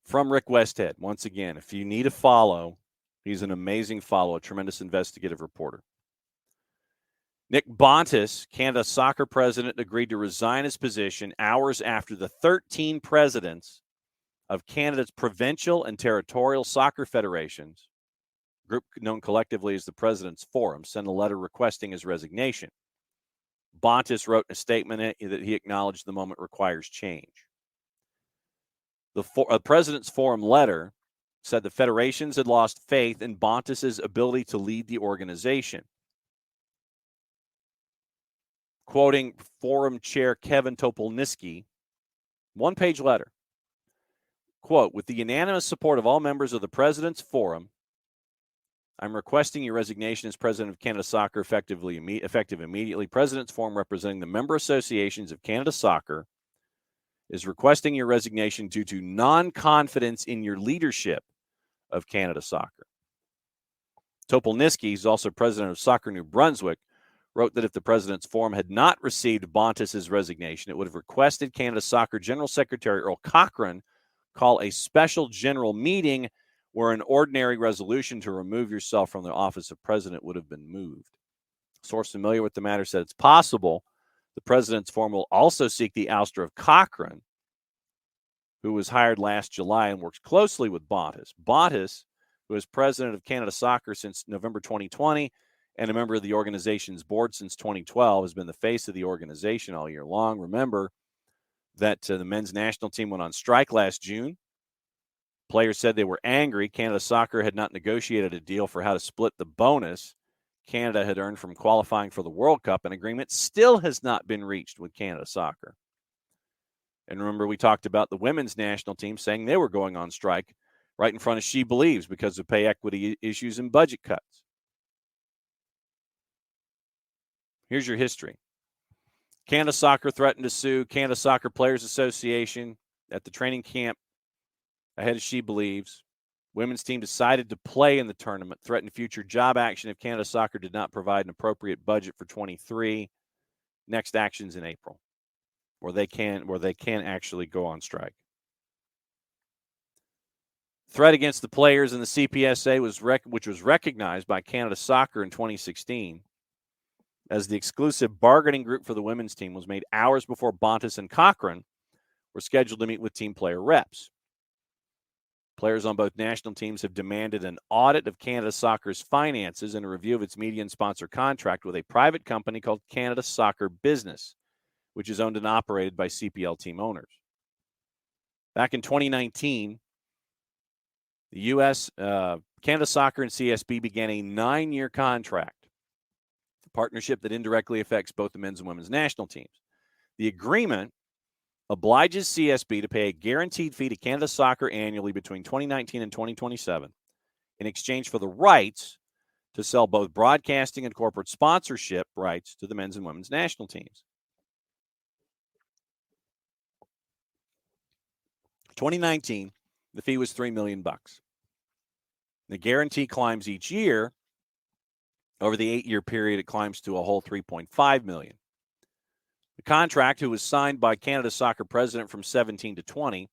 from Rick Westhead. Once again, if you need a follow, he's an amazing follow, a tremendous investigative reporter. Nick Bontis, Canada's soccer president, agreed to resign his position hours after the 13 presidents of Canada's provincial and territorial soccer federations, group known collectively as the President's Forum, sent a letter requesting his resignation. Bontis wrote in a statement that he acknowledged the moment requires change. The President's Forum letter said the federations had lost faith in Bontis's ability to lead the organization. Quoting Forum Chair Kevin Topolnitsky, one-page letter. Quote, with the unanimous support of all members of the President's Forum, I'm requesting your resignation as President of Canada Soccer effective immediately. President's Forum, representing the member associations of Canada Soccer, is requesting your resignation due to non-confidence in your leadership of Canada Soccer. Topolnitsky, who's also president of Soccer New Brunswick, wrote that if the President's Forum had not received Bontis's resignation, it would have requested Canada Soccer General Secretary Earl Cochrane call a special general meeting where an ordinary resolution to remove yourself from the office of president would have been moved. A source familiar with the matter said it's possible the President's Forum will also seek the ouster of Cochrane, who was hired last July and works closely with Bontis. Bontis, who is president of Canada Soccer since November 2020 and a member of the organization's board since 2012, has been the face of the organization all year long. Remember that the men's national team went on strike last June. Players said they were angry. Canada Soccer had not negotiated a deal for how to split the bonus Canada had earned from qualifying for the World Cup. An agreement still has not been reached with Canada Soccer. And remember, we talked about the women's national team saying they were going on strike right in front of She Believes because of pay equity issues and budget cuts. Here's your history. Canada Soccer threatened to sue Canada Soccer Players Association at the training camp ahead of She Believes. Women's team decided to play in the tournament, threatened future job action if Canada Soccer did not provide an appropriate budget for 23. Next actions in April, where they can actually go on strike. threat against the players in the CPSA which was recognized by Canada Soccer in 2016 as the exclusive bargaining group for the women's team, was made hours before Bontis and Cochran were scheduled to meet with team player reps. Players on both national teams have demanded an audit of Canada Soccer's finances and a review of its media and sponsor contract with a private company called Canada Soccer Business, which is owned and operated by CPL team owners. Back in 2019, the U.S., Canada Soccer and CSB began a 9-year contract, a partnership that indirectly affects both the men's and women's national teams. The agreement obliges CSB to pay a guaranteed fee to Canada Soccer annually between 2019 and 2027 in exchange for the rights to sell both broadcasting and corporate sponsorship rights to the men's and women's national teams. 2019, the fee was $3 million. The guarantee climbs each year. Over the 8-year period, it climbs to a whole $3.5 million. The contract, who was signed by Canada Soccer president from 17 to 20,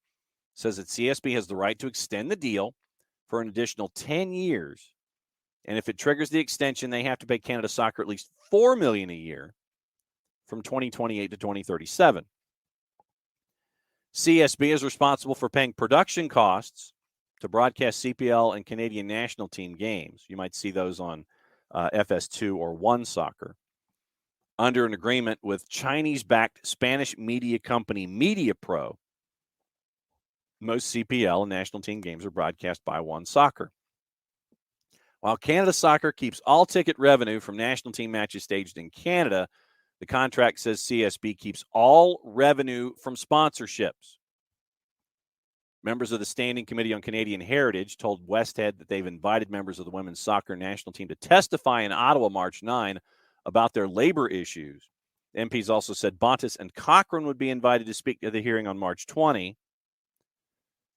says that CSB has the right to extend the deal for an additional 10 years. And if it triggers the extension, they have to pay Canada Soccer at least $4 million a year from 2028 to 2037. CSB is responsible for paying production costs to broadcast CPL and Canadian national team games. You might see those on FS2 or One Soccer, under an agreement with Chinese-backed Spanish media company MediaPro. Most CPL and national team games are broadcast by One Soccer. While Canada Soccer keeps all ticket revenue from national team matches staged in Canada, the contract says CSB keeps all revenue from sponsorships. Members of the Standing Committee on Canadian Heritage told Westhead that they've invited members of the women's soccer national team to testify in Ottawa March 9 about their labor issues. The MPs also said Bontis and Cochran would be invited to speak at the hearing on March 20.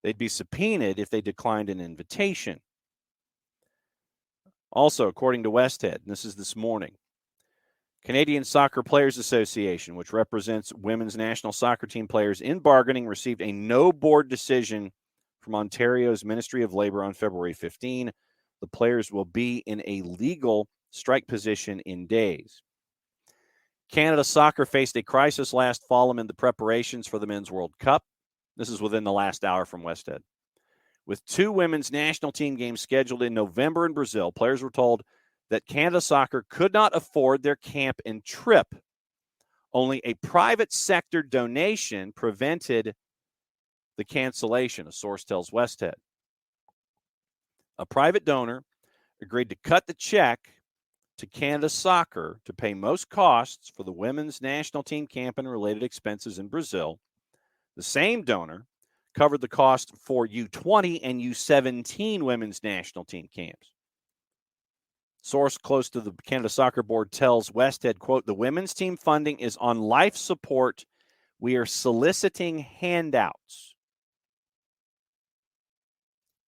They'd be subpoenaed if they declined an invitation. Also, according to Westhead, and this is this morning, Canadian Soccer Players Association, which represents women's national soccer team players in bargaining, received a no board decision from Ontario's Ministry of Labour on February 15. The players will be in a legal strike position in days. Canada Soccer faced a crisis last fall amid the preparations for the Men's World Cup. This is within the last hour from Westhead. With 2 women's national team games scheduled in November in Brazil, players were told that Canada Soccer could not afford their camp and trip. Only a private sector donation prevented the cancellation, a source tells Westhead. A private donor agreed to cut the check to Canada Soccer to pay most costs for the women's national team camp and related expenses in Brazil. The same donor covered the cost for U20 and U17 women's national team camps. Source close to the Canada Soccer Board tells Westhead, quote, "The women's team funding is on life support. We are soliciting handouts."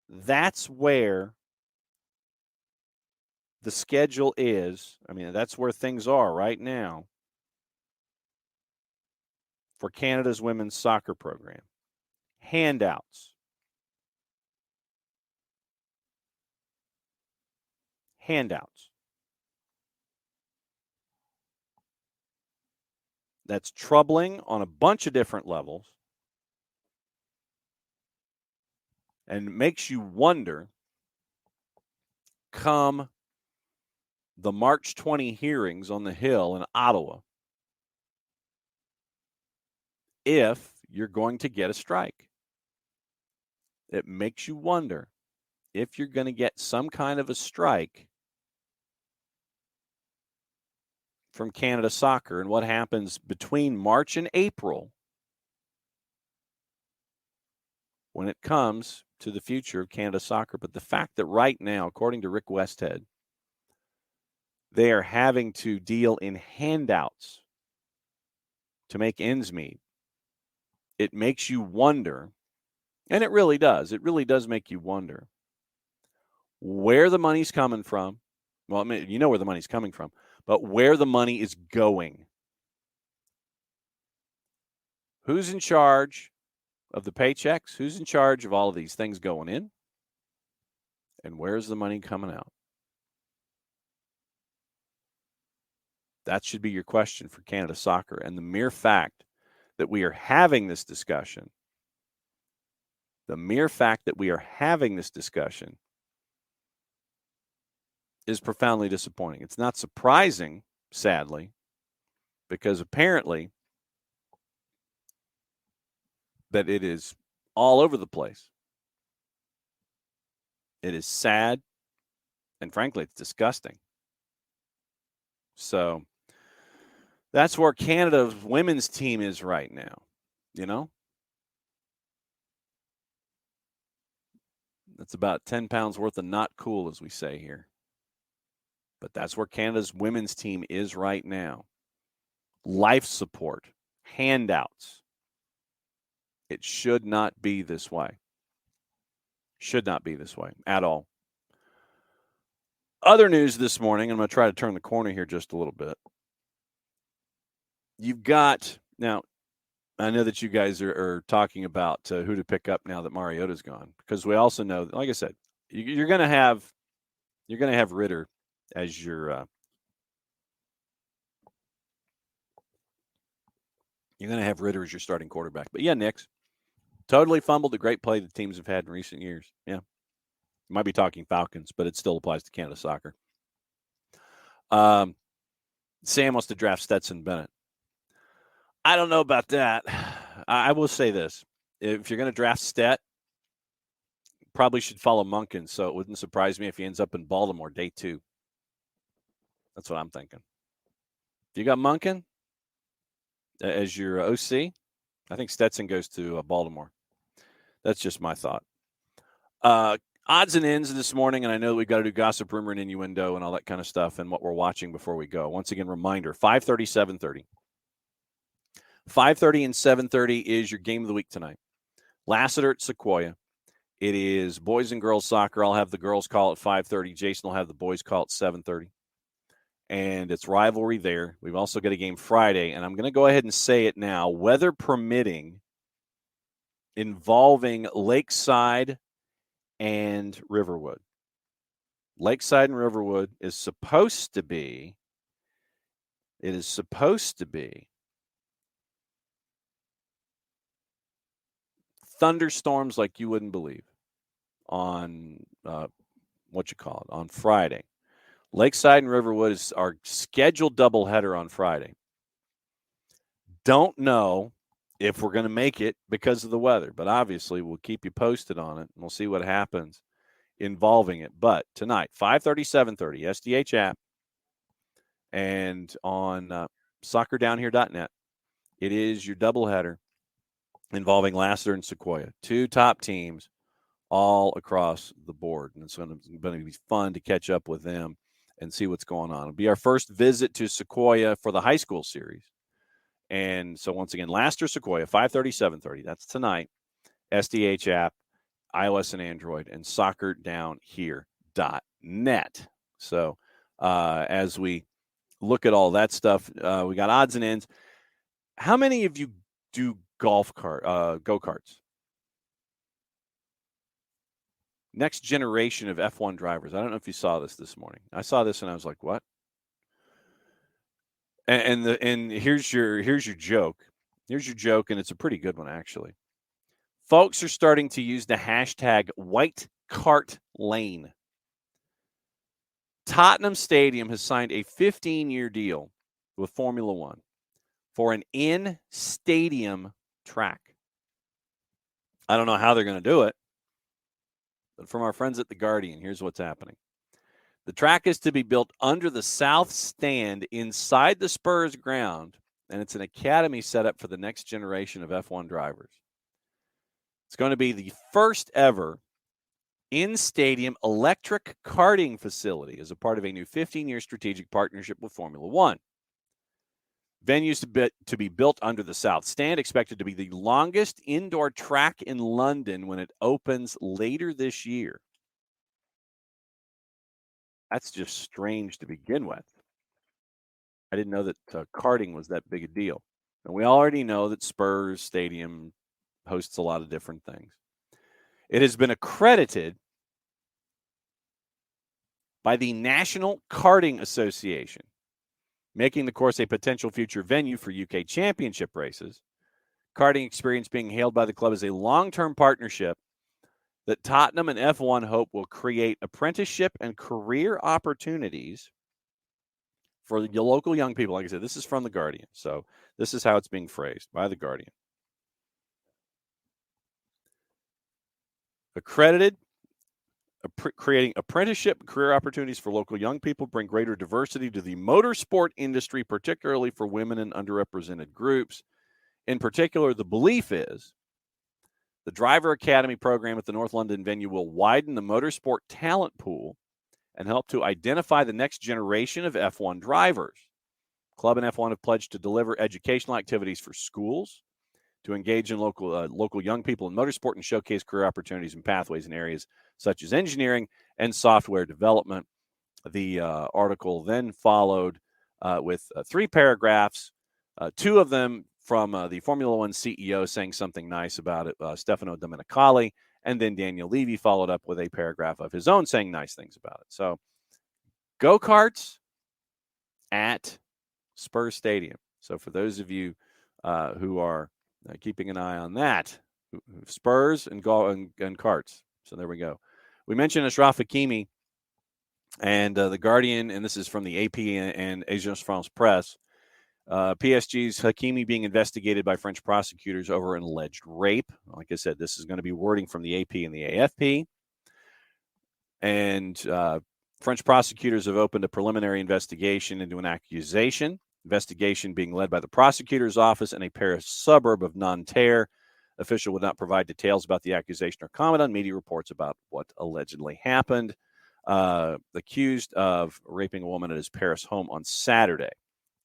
That's where the schedule is. I mean, that's where things are right now for Canada's women's soccer program. Handouts. Handouts. That's troubling on a bunch of different levels and makes you wonder, come the March 20 hearings on the Hill in Ottawa, if you're going to get a strike. It makes you wonder if you're going to get some kind of a strike from Canada Soccer and what happens between March and April when it comes to the future of Canada Soccer. But the fact that right now, according to Rick Westhead, they are having to deal in handouts to make ends meet, it makes you wonder, and it really does make you wonder where the money's coming from. Well, I mean, you know where the money's coming from, but where the money is going. Who's in charge of the paychecks? Who's in charge of all of these things going in? And where's the money coming out? That should be your question for Canada Soccer. And the mere fact that we are having this discussion, is profoundly disappointing. It's not surprising, sadly, because apparently that it is all over the place. It is sad, and frankly, it's disgusting. So that's where Canada's women's team is right now, you know? That's about 10 pounds worth of not cool, as we say here. But that's where Canada's women's team is right now. Life support, handouts. It should not be this way. Should not be this way at all. Other news this morning, I'm going to try to turn the corner here just a little bit. You've got, now, I know that you guys are talking about who to pick up now that Mariota's gone, because we also know, like I said, you're going to have Ritter as your starting quarterback. But yeah, Nix totally fumbled a great play the teams have had in recent years. Yeah, you might be talking Falcons, but it still applies to Canada Soccer. Sam wants to draft Stetson Bennett. I don't know about that. I will say this. If you're going to draft Stet, probably should follow Monken, so it wouldn't surprise me if he ends up in Baltimore day 2. That's what I'm thinking. If you got Monken as your OC, I think Stetson goes to Baltimore. That's just my thought. Odds and ends this morning, and I know that we've got to do gossip, rumor, and innuendo and all that kind of stuff and what we're watching before we go. Once again, reminder, 5:30, 7:30. 5:30 and 7:30 is your game of the week tonight. Lassiter at Sequoia. It is boys and girls soccer. I'll have the girls call at 5:30. Jason will have the boys call at 7:30. And it's rivalry there. We've also got a game Friday, and I'm going to go ahead and say it now, weather permitting, involving Lakeside and Riverwood. Lakeside and Riverwood is supposed to be thunderstorms like you wouldn't believe on on Friday. Lakeside and Riverwood is our scheduled doubleheader on Friday. Don't know if we're going to make it because of the weather, but obviously we'll keep you posted on it, and we'll see what happens involving it. But tonight, 5:30, 7:30, SDH app, and on soccerdownhere.net, it is your doubleheader involving Lassiter and Sequoia, 2 top teams all across the board. And it's going to be fun to catch up with them and see what's going on. It'll be our first visit to Sequoia for the high school series. And so once again, Lassiter, Sequoia, 5:30, 7:30. That's tonight. SDH app, iOS and Android, and soccerdownhere.net. So as we look at all that stuff, we got odds and ends. How many of you do go-karts? Next generation of F1 drivers. I don't know if you saw this morning. I saw this and I was like, what? And here's your joke. Here's your joke, and it's a pretty good one, actually. Folks are starting to use the hashtag White Cart Lane. Tottenham Stadium has signed a 15-year deal with Formula One for an in-stadium track. I don't know how they're going to do it, but from our friends at The Guardian, here's what's happening. The track is to be built under the south stand inside the Spurs ground, and it's an academy set up for the next generation of F1 drivers. It's going to be the first ever in-stadium electric karting facility as a part of a new 15-year strategic partnership with Formula One. Venues to be built under the south stand, expected to be the longest indoor track in London when it opens later this year. That's just strange to begin with. I didn't know that karting was that big a deal. And we already know that Spurs Stadium hosts a lot of different things. It has been accredited by the National Karting Association, making the course a potential future venue for UK championship races. Karting experience being hailed by the club as a long-term partnership that Tottenham and F1 hope will create apprenticeship and career opportunities for the local young people. Like I said, this is from The Guardian. So this is how it's being phrased by The Guardian. Accredited, creating apprenticeship and career opportunities for local young people, bring greater diversity to the motorsport industry, particularly for women and underrepresented groups. In particular, the belief is the Driver Academy program at the North London venue will widen the motorsport talent pool and help to identify the next generation of F1 drivers. Club and F1 have pledged to deliver educational activities for schools, to engage in local young people in motorsport and showcase career opportunities and pathways in areas such as engineering and software development. The article then followed with 3 paragraphs, 2 of them from the Formula One CEO saying something nice about it, Stefano Domenicali, and then Daniel Levy followed up with a paragraph of his own saying nice things about it. So, go-karts at Spurs Stadium. So, for those of you who are keeping an eye on that, Spurs and karts. So, there we go. We mentioned Ashraf Hakimi and The Guardian, and this is from the AP and Agence France Presse. PSG's Hakimi being investigated by French prosecutors over an alleged rape. Like I said, this is going to be wording from the AP and the AFP. And French prosecutors have opened a preliminary investigation into an accusation. Investigation being led by the prosecutor's office in a Paris suburb of Nanterre. Official would not provide details about the accusation or comment on media reports about what allegedly happened. Accused of raping a woman at his Paris home on Saturday.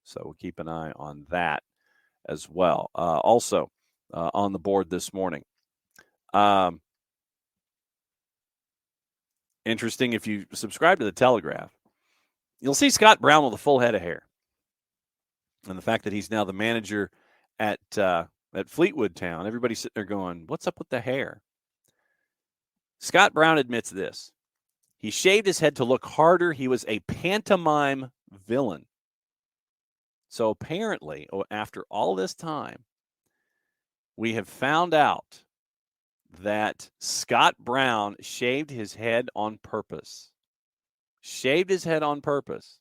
So we'll keep an eye on that as well. Also on the board this morning. Interesting, if you subscribe to the Telegraph, you'll see Scott Brown with a full head of hair. And the fact that he's now the manager at Fleetwood Town, everybody's sitting there going, what's up with the hair? Scott Brown admits this. He shaved his head to look harder. He was a pantomime villain. So apparently, after all this time, we have found out that Scott Brown shaved his head on purpose. Shaved his head on purpose.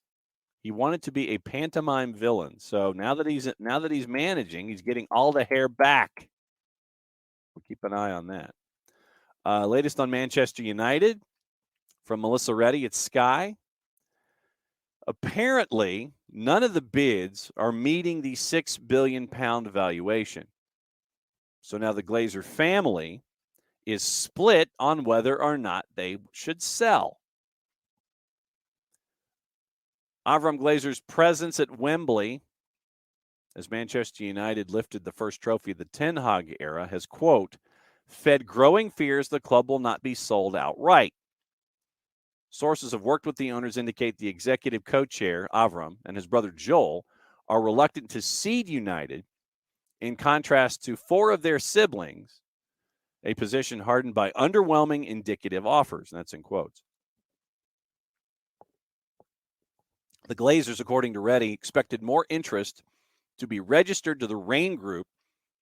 He wanted to be a pantomime villain. So now that he's managing, he's getting all the hair back. We'll keep an eye on that. Latest on Manchester United from Melissa Reddy at Sky. Apparently, none of the bids are meeting the £6 billion valuation. So now the Glazer family is split on whether or not they should sell. Avram Glazer's presence at Wembley, as Manchester United lifted the first trophy of the Ten Hag era, has, quote, fed growing fears the club will not be sold outright. Sources have worked with the owners indicate the executive co-chair, Avram, and his brother Joel are reluctant to cede United, in contrast to 4 of their siblings, a position hardened by underwhelming indicative offers. And that's in quotes. The Glazers, according to Reddy, expected more interest to be registered to the Rain Group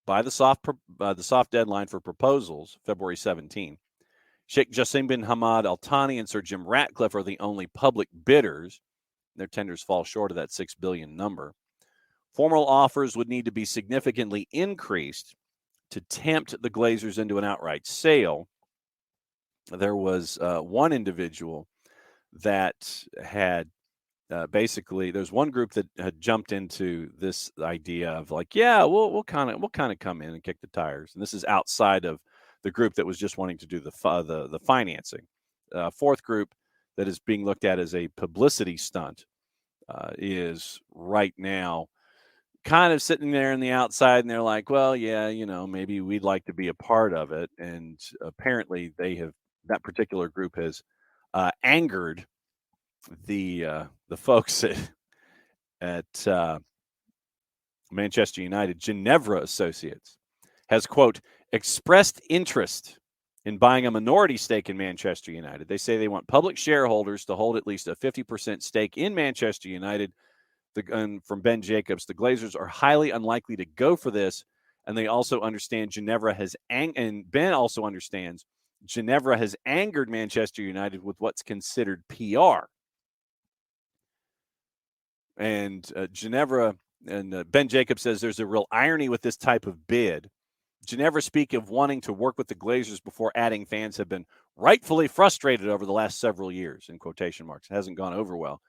by the soft deadline for proposals, February 17. Sheikh Jassim bin Hamad Al Thani and Sir Jim Ratcliffe are the only public bidders. Their tenders fall short of that $6 billion number. Formal offers would need to be significantly increased to tempt the Glazers into an outright sale. There was one individual that had there's one group that had jumped into this idea of like, yeah, we'll kind of come in and kick the tires. And this is outside of the group that was just wanting to do the financing. Fourth group that is being looked at as a publicity stunt is right now kind of sitting there on the outside, and they're like, well, yeah, maybe we'd like to be a part of it. And apparently that particular group has angered the folks at Manchester United. Ginevra Associates has, quote, expressed interest in buying a minority stake in Manchester United. They say they want public shareholders to hold at least a 50% stake in Manchester United. From Ben Jacobs, the Glazers are highly unlikely to go for this, and they also understand and Ben also understands Ginevra has angered Manchester United with what's considered PR. And Ginevra and Ben Jacobs says there's a real irony with this type of bid. Ginevra speak of wanting to work with the Glazers before adding fans have been rightfully frustrated over the last several years, in quotation marks. It hasn't gone over well.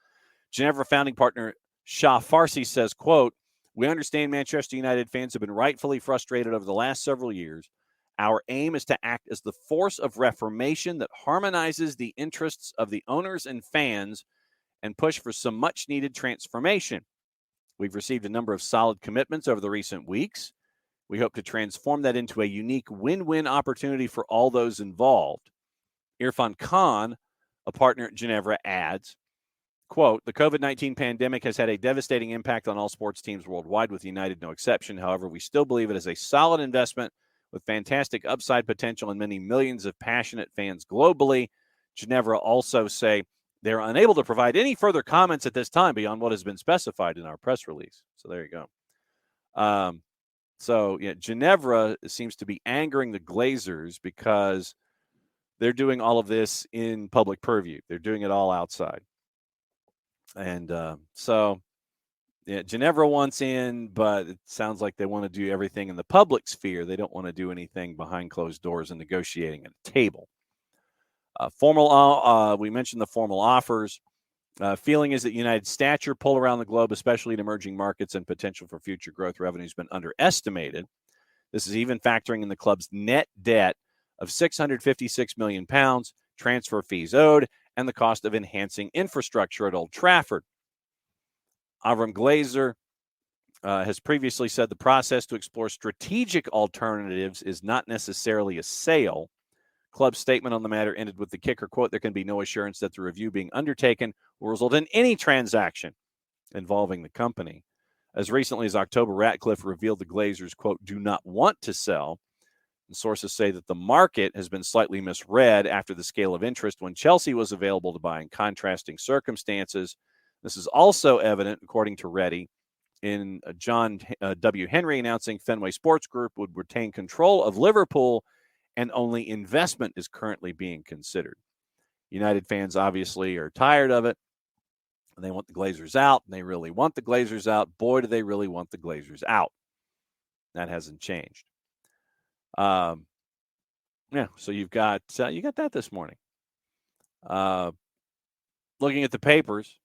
Ginevra founding partner Shah Farsi says, quote, "We understand Manchester United fans have been rightfully frustrated over the last several years. Our aim is to act as the force of reformation that harmonizes the interests of the owners and fans and push for some much-needed transformation. We've received a number of solid commitments over the recent weeks. We hope to transform that into a unique win-win opportunity for all those involved." Irfan Khan, a partner at Ginevra, adds, quote, "The COVID-19 pandemic has had a devastating impact on all sports teams worldwide, with United no exception. However, we still believe it is a solid investment with fantastic upside potential and many millions of passionate fans globally." Ginevra also say they're unable to provide any further comments at this time beyond what has been specified in our press release. So there you go. Ginevra seems to be angering the Glazers because they're doing all of this in public purview. They're doing it all outside. And Ginevra wants in, but it sounds like they want to do everything in the public sphere. They don't want to do anything behind closed doors and negotiating at a table. We mentioned the formal offers. Feeling is that United's stature, pull around the globe, especially in emerging markets, and potential for future growth revenue has been underestimated. This is even factoring in the club's net debt of £656 million, transfer fees owed, and the cost of enhancing infrastructure at Old Trafford. Avram Glazer has previously said the process to explore strategic alternatives is not necessarily a sale. Club's statement on the matter ended with the kicker, quote, "There can be no assurance that the review being undertaken will result in any transaction involving the company." As recently as October, Ratcliffe revealed the Glazers, quote, "do not want to sell." And sources say that the market has been slightly misread after the scale of interest when Chelsea was available to buy in contrasting circumstances. This is also evident, according to Reddy, in John W. Henry announcing Fenway Sports Group would retain control of Liverpool and only investment is currently being considered. United fans obviously are tired of it. And they want the Glazers out, and they really want the Glazers out. Boy, do they really want the Glazers out. That hasn't changed. So you got that this morning. Looking at the papers,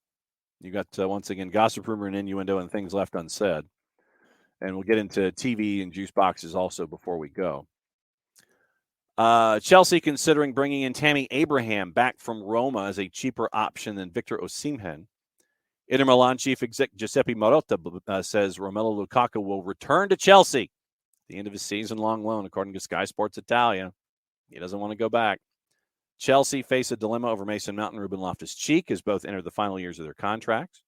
you got, once again, gossip, rumor, and innuendo and things left unsaid. And we'll get into TV and juice boxes also before we go. Chelsea considering bringing in Tammy Abraham back from Roma as a cheaper option than Victor Osimhen. Inter Milan chief exec Giuseppe Marotta says Romelu Lukaku will return to Chelsea at the end of his season-long loan, according to Sky Sports Italia. He doesn't want to go back. Chelsea face a dilemma over Mason Mount and Ruben Loftus-Cheek as both enter the final years of their contracts.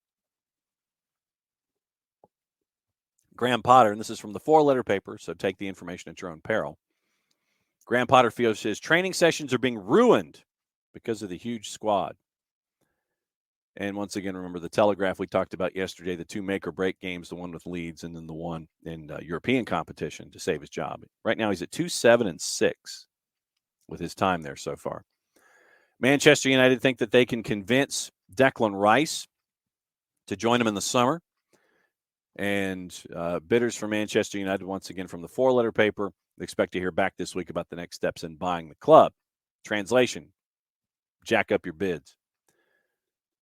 Graham Potter, and this is from the four-letter paper, so take the information at your own peril. Graham Potter feels his training sessions are being ruined because of the huge squad. And once again, remember the Telegraph we talked about yesterday, the two make-or-break games, the one with Leeds and then the one in European competition to save his job. Right now he's at 2-7-6 with his time there so far. Manchester United think that they can convince Declan Rice to join them in the summer. And bidders for Manchester United, once again from the four-letter paper, expect to hear back this week about the next steps in buying the club. Translation, jack up your bids.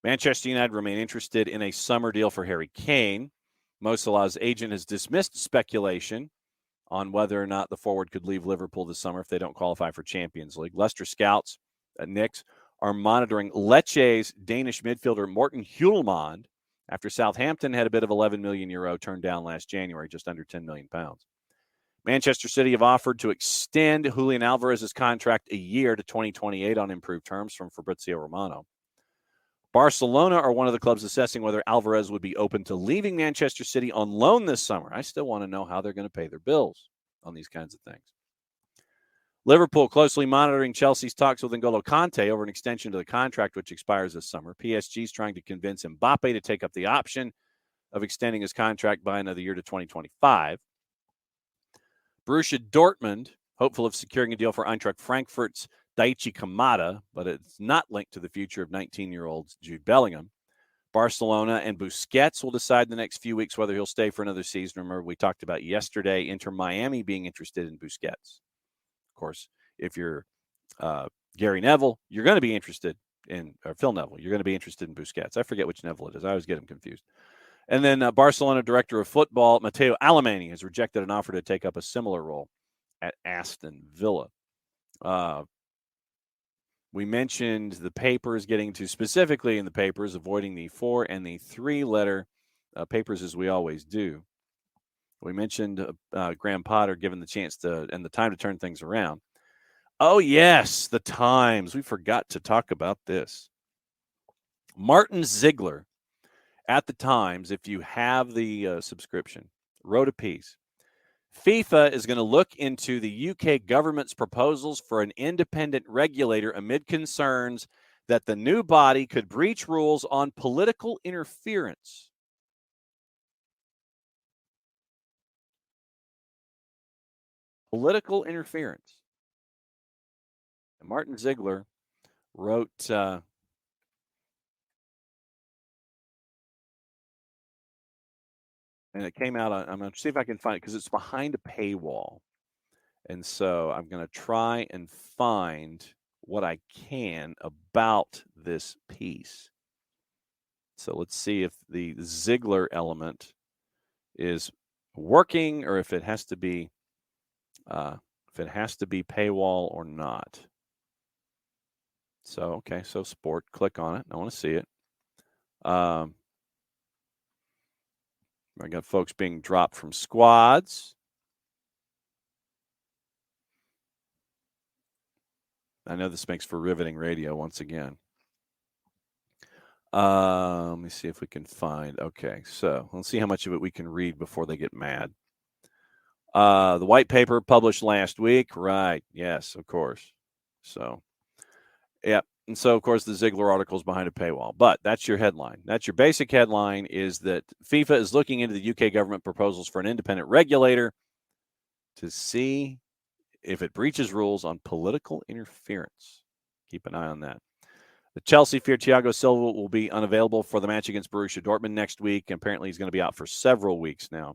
Manchester United remain interested in a summer deal for Harry Kane. Mo Salah's agent has dismissed speculation on whether or not the forward could leave Liverpool this summer if they don't qualify for Champions League. Leicester scouts at Knicks are monitoring Lecce's Danish midfielder Morten Hjulmand after Southampton had a bid of €11 million turned down last January, just under £10 million. Manchester City have offered to extend Julian Alvarez's contract a year to 2028 on improved terms from Fabrizio Romano. Barcelona are one of the clubs assessing whether Alvarez would be open to leaving Manchester City on loan this summer. I still want to know how they're going to pay their bills on these kinds of things. Liverpool closely monitoring Chelsea's talks with N'Golo Kante over an extension to the contract, which expires this summer. PSG is trying to convince Mbappe to take up the option of extending his contract by another year to 2025. Borussia Dortmund, hopeful of securing a deal for Eintracht Frankfurt's Daichi Kamada, but it's not linked to the future of 19-year-old Jude Bellingham. Barcelona and Busquets will decide in the next few weeks whether he'll stay for another season. Remember, we talked about yesterday Inter Miami being interested in Busquets. Of course, if you're Gary Neville, you're going to be interested in, or Phil Neville, you're going to be interested in Busquets. I forget which Neville it is. I always get him confused. And then Barcelona director of football, Matteo Alemany, has rejected an offer to take up a similar role at Aston Villa. We mentioned the papers, getting to specifically in the papers, avoiding the 4 and the 3-letter papers as we always do. We mentioned Graham Potter given the chance to and the time to turn things around. Oh, yes, the Times. We forgot to talk about this. Martin Ziegler at the Times, if you have the subscription, wrote a piece. FIFA is going to look into the UK government's proposals for an independent regulator amid concerns that the new body could breach rules on political interference. Political interference. And Martin Ziegler wrote and it came out on, I'm going to see if I can find it because it's behind a paywall. And so I'm going to try and find what I can about this piece. So let's see if the Ziegler element is working or if it has to be paywall or not. So, okay, so sport, click on it. I want to see it. I got folks being dropped from squads. I know this makes for riveting radio once again. Let me see if we can find. Okay, so let's see how much of it we can read before they get mad. The white paper published last week. Right. Yes, of course. So, yeah. And so, of course, the Ziegler article is behind a paywall. But that's your headline. That's your basic headline, is that FIFA is looking into the UK government proposals for an independent regulator to see if it breaches rules on political interference. Keep an eye on that. The Chelsea fear Thiago Silva will be unavailable for the match against Borussia Dortmund next week. Apparently, he's going to be out for several weeks now.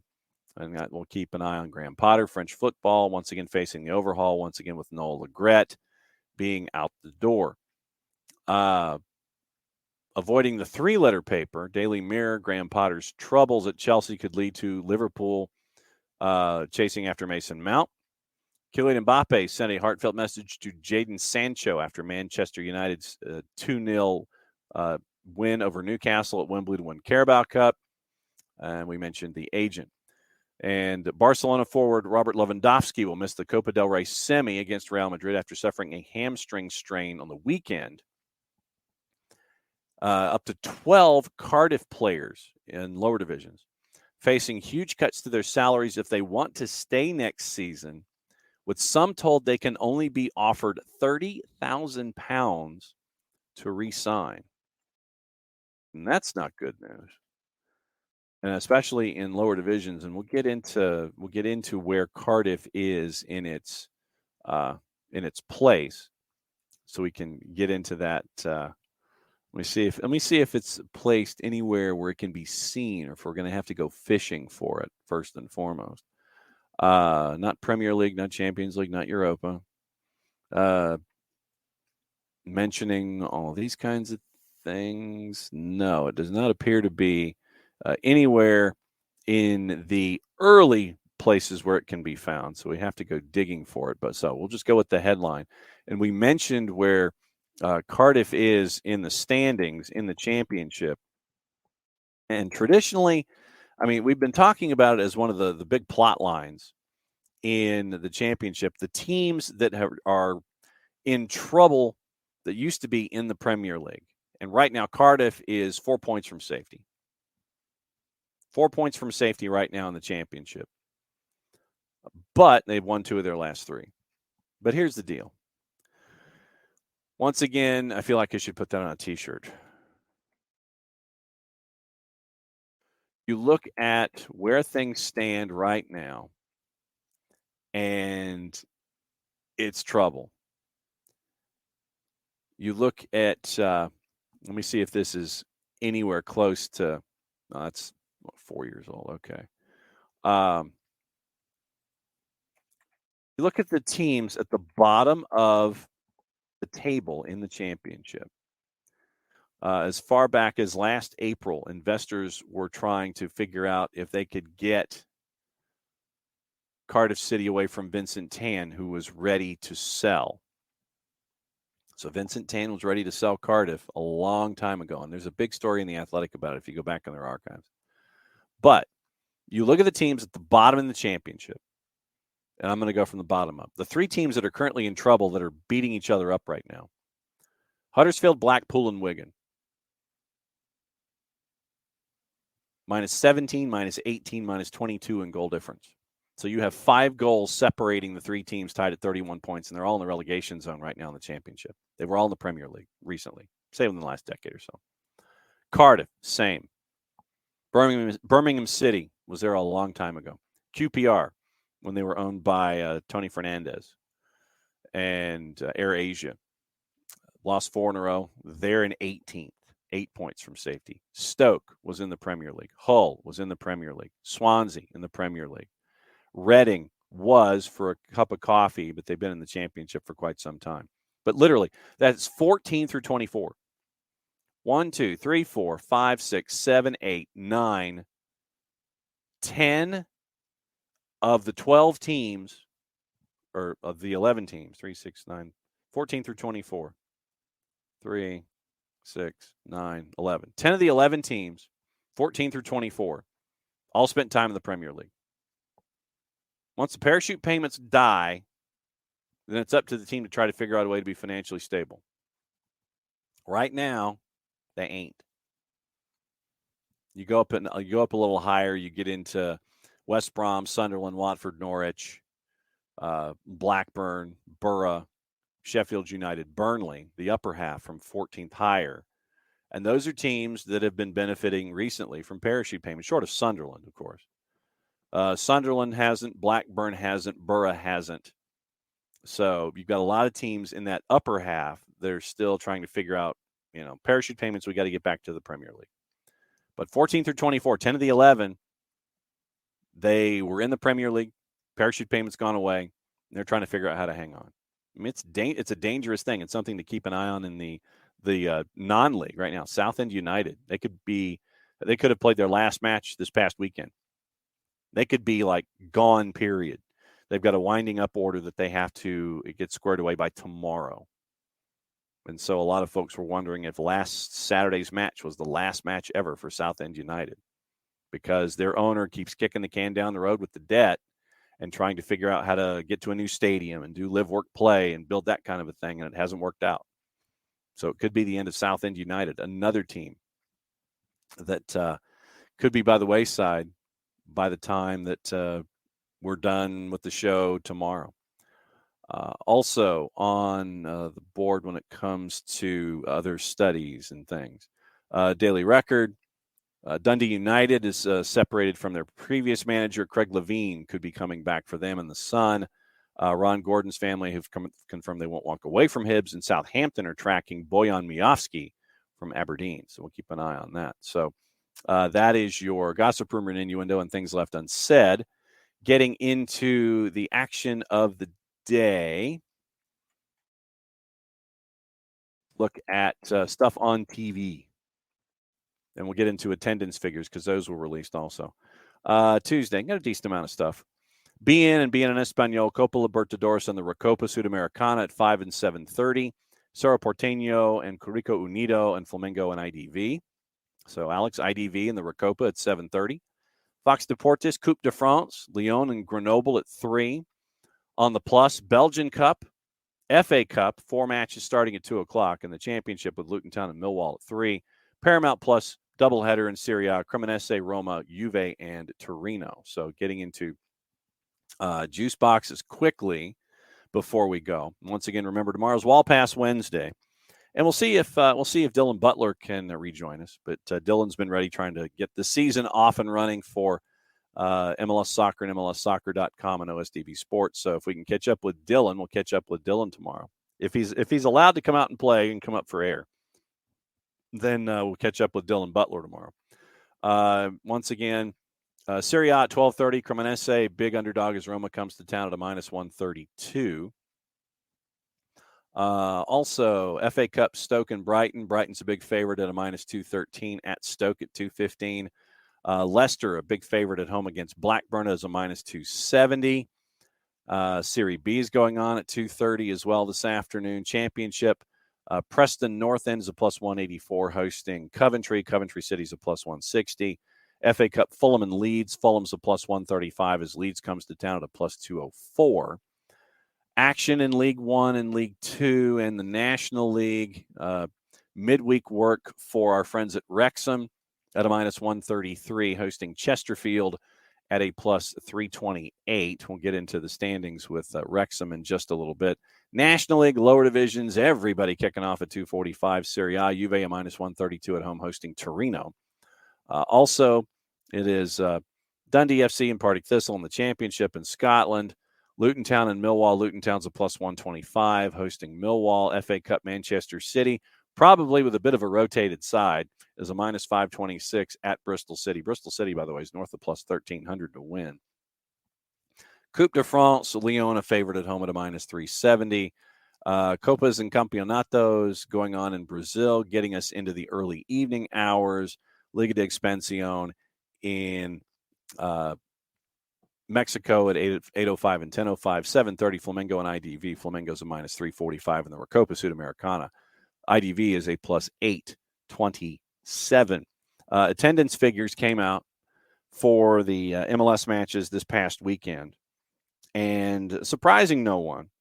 And we'll keep an eye on Graham Potter. French football, once again, facing the overhaul, once again with Noel Legret being out the door. Avoiding the 3-letter paper, Daily Mirror, Graham Potter's troubles at Chelsea could lead to Liverpool chasing after Mason Mount. Kylian Mbappe sent a heartfelt message to Jadon Sancho after Manchester United's 2-0 win over Newcastle at Wembley to win Carabao Cup. And we mentioned the agent. And Barcelona forward Robert Lewandowski will miss the Copa del Rey semi against Real Madrid after suffering a hamstring strain on the weekend. Up to 12 Cardiff players in lower divisions facing huge cuts to their salaries if they want to stay next season, with some told they can only be offered £30,000 to re-sign. And that's not good news. And especially in lower divisions, and we'll get into where Cardiff is in its place, so we can get into that. Let me see if it's placed anywhere where it can be seen, or if we're going to have to go fishing for it first and foremost. Not Premier League, not Champions League, not Europa. Mentioning all these kinds of things, no, it does not appear to be anywhere in the early places where it can be found. So we have to go digging for it. But so we'll just go with the headline. And we mentioned where Cardiff is in the standings in the championship. And traditionally, I mean, we've been talking about it as one of the big plot lines in the championship. The teams that are in trouble that used to be in the Premier League. And right now, Cardiff is 4 points from safety. 4 points from safety right now in the championship. But they've won 2 of their last 3. But here's the deal. Once again, I feel like I should put that on a T-shirt. You look at where things stand right now, and it's trouble. You look at, let me see if this is anywhere close to, that's 4 years old. Okay. You look at the teams at the bottom of the table in the championship. As far back as last April, investors were trying to figure out if they could get Cardiff City away from Vincent Tan, who was ready to sell. So Vincent Tan was ready to sell Cardiff a long time ago, and there's a big story in The Athletic about it if you go back in their archives. But you look at the teams at the bottom in the championship, and I'm going to go from the bottom up. The three teams that are currently in trouble that are beating each other up right now: Huddersfield, Blackpool, and Wigan. -17, -18, -22 in goal difference. So you have 5 goals separating the three teams tied at 31 points, and they're all in the relegation zone right now in the championship. They were all in the Premier League recently, say within the last decade or so. Cardiff, same. Birmingham City was there a long time ago. QPR, when they were owned by Tony Fernandez and Air Asia, lost 4 in a row. They're in 18th. 8 points from safety. Stoke was in the Premier League. Hull was in the Premier League. Swansea in the Premier League. Reading was for a cup of coffee, but they've been in the championship for quite some time. But literally, that's 14 through 24. 1, 2, 3, 4, 5, 6, 7, 8, 9, 10 of the 12 teams, or of the 11 teams, 3, 6, 9, 14 through 24. 3, 6, 9, 11. 10 of the 11 teams, 14 through 24, all spent time in the Premier League. Once the parachute payments die, then it's up to the team to try to figure out a way to be financially stable. Right now, they ain't. You go up a little higher, you get into West Brom, Sunderland, Watford, Norwich, Blackburn, Borough, Sheffield United, Burnley, the upper half from 14th higher. And those are teams that have been benefiting recently from parachute payments, short of Sunderland, of course. Sunderland hasn't, Blackburn hasn't, Borough hasn't. So you've got a lot of teams in that upper half that are still trying to figure out, parachute payments, we got to get back to the Premier League. But 14 through 24, 10 of the 11, they were in the Premier League. Parachute payments gone away. And they're trying to figure out how to hang on. I mean, it's a dangerous thing. It's something to keep an eye on in the non-league right now. Southend United, they could have played their last match this past weekend. They could be like gone, period. They've got a winding up order that they have to get squared away by tomorrow. And so a lot of folks were wondering if last Saturday's match was the last match ever for Southend United, because their owner keeps kicking the can down the road with the debt and trying to figure out how to get to a new stadium and do live, work, play and build that kind of a thing, and it hasn't worked out. So it could be the end of Southend United, another team that could be by the wayside by the time that we're done with the show tomorrow. Also on the board when it comes to other studies and things, Daily Record, Dundee United is separated from their previous manager. Craig Levine could be coming back for them in the Sun. Ron Gordon's family have confirmed they won't walk away from Hibs, and Southampton are tracking Bojan Miovski from Aberdeen. So we'll keep an eye on that. So that is your gossip, rumor, and innuendo and things left unsaid. Getting into the action of the day, look at stuff on TV. And we'll get into attendance figures because those were released also. Tuesday, got a decent amount of stuff. BN and BN en Español, Copa Libertadores and the Recopa Sudamericana at 5 and 7:30. Cerro Porteño and Curicó Unido and Flamengo and IDV. So Alex, IDV and the Recopa at 7:30. Fox Deportes, Coupe de France, Lyon and Grenoble at 3. On the Plus, Belgian Cup, FA Cup, 4 matches starting at 2 o'clock, and the championship with Luton Town and Millwall at 3. Paramount Plus, doubleheader in Serie A, Cremonese, Roma, Juve, and Torino. So getting into juice boxes quickly before we go. Once again, remember, tomorrow's Wall Pass Wednesday. And we'll see if Dylan Butler can rejoin us. But Dylan's been ready, trying to get the season off and running for MLS Soccer and MLSsoccer.com and OSDB Sports. So if we can catch up with Dylan, we'll catch up with Dylan tomorrow. If he's allowed to come out and play and come up for air, then we'll catch up with Dylan Butler tomorrow. Once again, Serie A at 12:30. Cremonese, big underdog as Roma comes to town at a -132. Also, FA Cup, Stoke and Brighton. Brighton's a big favorite at a -213 at Stoke at 215. Leicester, a big favorite at home against Blackburn, as a -270. Serie B is going on at 2:30 as well this afternoon. Championship, Preston North End is a +184 hosting Coventry. Coventry City's a +160. FA Cup, Fulham and Leeds. Fulham's a +135 as Leeds comes to town at a +204. Action in League One and League Two and the National League. Midweek work for our friends at Wrexham at a -133, hosting Chesterfield at a +328. We'll get into the standings with Wrexham in just a little bit. National League, lower divisions, everybody kicking off at 245. Serie A, Juve a -132 at home, hosting Torino. Also, it is Dundee FC and Partick Thistle in the Championship in Scotland. Luton Town and Millwall. Luton Town's a +125, hosting Millwall. FA Cup, Manchester City, probably with a bit of a rotated side, is a -526 at Bristol City. Bristol City, by the way, is north of +1,300 to win. Coupe de France, Lyon a favorite at home at a -370. Copas and Campeonatos going on in Brazil, getting us into the early evening hours. Liga de Expansión in Mexico at 8:05 and 10:05. 7:30, Flamengo and IDV. Flamengo's a -345 in the Recopa Sudamericana. IDV is a +827. Attendance figures came out for the MLS matches this past weekend, and surprising no one,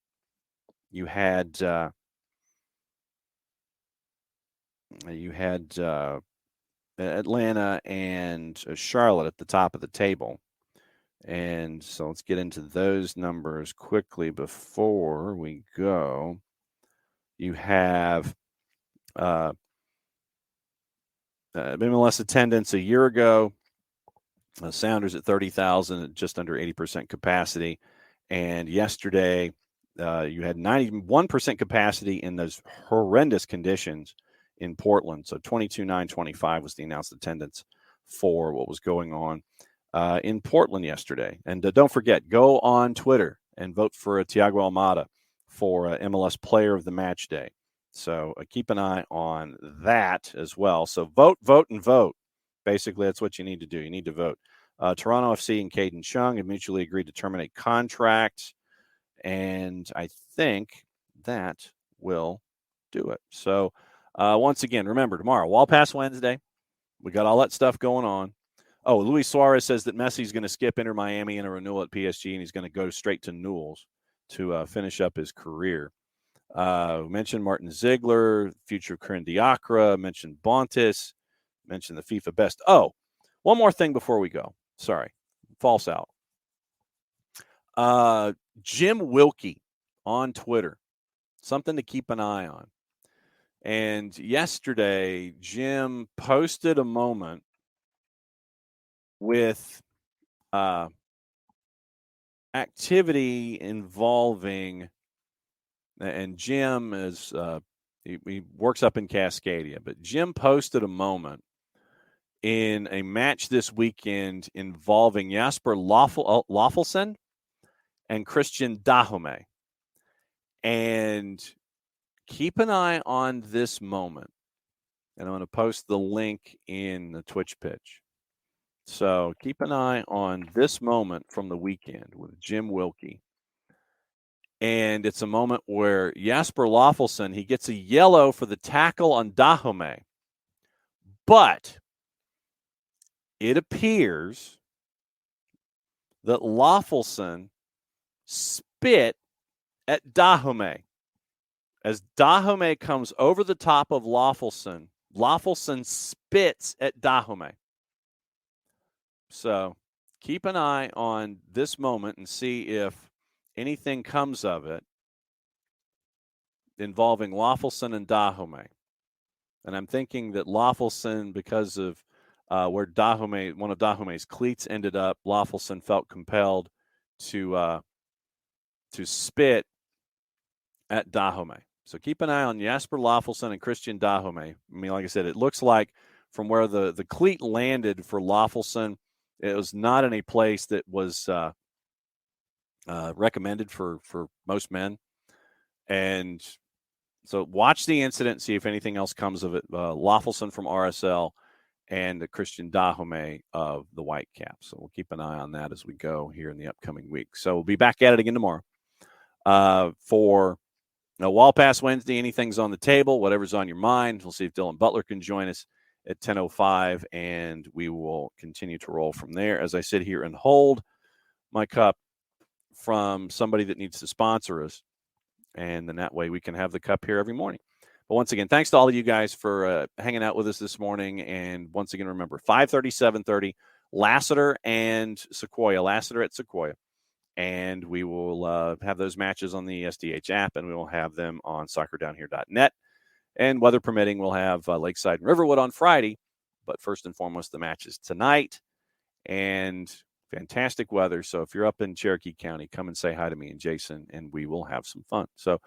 you had Atlanta and Charlotte at the top of the table. And so let's get into those numbers quickly before we go. You have MLS attendance a year ago. Sounders at 30,000 at just under 80% capacity. And yesterday, you had 91% capacity in those horrendous conditions in Portland. So 22,925 was the announced attendance for what was going on in Portland yesterday. And don't forget, go on Twitter and vote for Thiago Almada for MLS Player of the Match Day. So keep an eye on that as well. So vote, and vote. Basically, that's what you need to do. You need to vote. Toronto FC and Caden Chung have mutually agreed to terminate contracts. And I think that will do it. So once again, remember, tomorrow, Wall Pass Wednesday. We got all that stuff going on. Oh, Luis Suarez says that Messi's going to skip Inter Miami and a renewal at PSG, and he's going to go straight to Newell's to finish up his career. We mentioned Martin Ziegler, future Karim Diakra, mentioned Bontis, mentioned the FIFA best. Oh, one more thing before we go. Sorry, false out. Jim Wilkie on Twitter, something to keep an eye on. And yesterday, Jim posted a moment with activity involving, and Jim is he works up in Cascadia, but Jim posted a moment in a match this weekend involving Jasper Loffelson and Christian Dahomey. And keep an eye on this moment. And I'm going to post the link in the Twitch pitch. So keep an eye on this moment from the weekend with Jim Wilkie. And it's a moment where Jasper Loffelson, he gets a yellow for the tackle on Dahomey. But it appears that Loffelson spit at Dahomey. As Dahomey comes over the top of Loffelson, Loffelson spits at Dahomey. So keep an eye on this moment and see if anything comes of it. involving Lawfelson and Dahomey. And I'm thinking that Lawfelson, because of where one of Dahomey's cleats ended up, Lawfelson felt compelled to spit at Dahomey. So keep an eye on Jasper Lawfelson and Christian Dahomey. I mean, like I said, it looks like from where the cleat landed for Lawfelson, it was not in a place that was recommended for most men. And so watch the incident, see if anything else comes of it. Lawfelson from RSL and Christian Dahomey of the Whitecaps. So we'll keep an eye on that as we go here in the upcoming week. So we'll be back at it again tomorrow for Wall Pass Wednesday. Anything's on the table, whatever's on your mind. We'll see if Dylan Butler can join us at 10:05, and we will continue to roll from there as I sit here and hold my cup from somebody that needs to sponsor us. And then that way we can have the cup here every morning. But once again, thanks to all of you guys for hanging out with us this morning. And once again, remember, 5:30, 7:30, Lassiter and Sequoia. Lassiter at Sequoia. And we will have those matches on the SDH app, and we will have them on soccerdownhere.net. And weather permitting, we'll have Lakeside and Riverwood on Friday. But first and foremost, the matches tonight. And fantastic weather. So if you're up in Cherokee County, come and say hi to me and Jason, and we will have some fun. So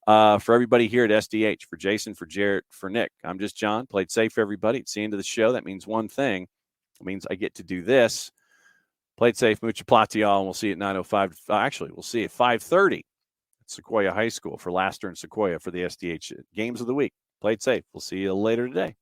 for everybody here at SDH, for Jason, for Jarrett, for Nick, I'm just John. Played safe, everybody. It's the end of the show. That means one thing. It means I get to do this. Played safe. Mucha plata, y'all, and we'll see you at 9:05. Actually, we'll see you at 5:30 at Sequoia High School for Lassiter and Sequoia for the SDH Games of the Week. Played safe. We'll see you later today.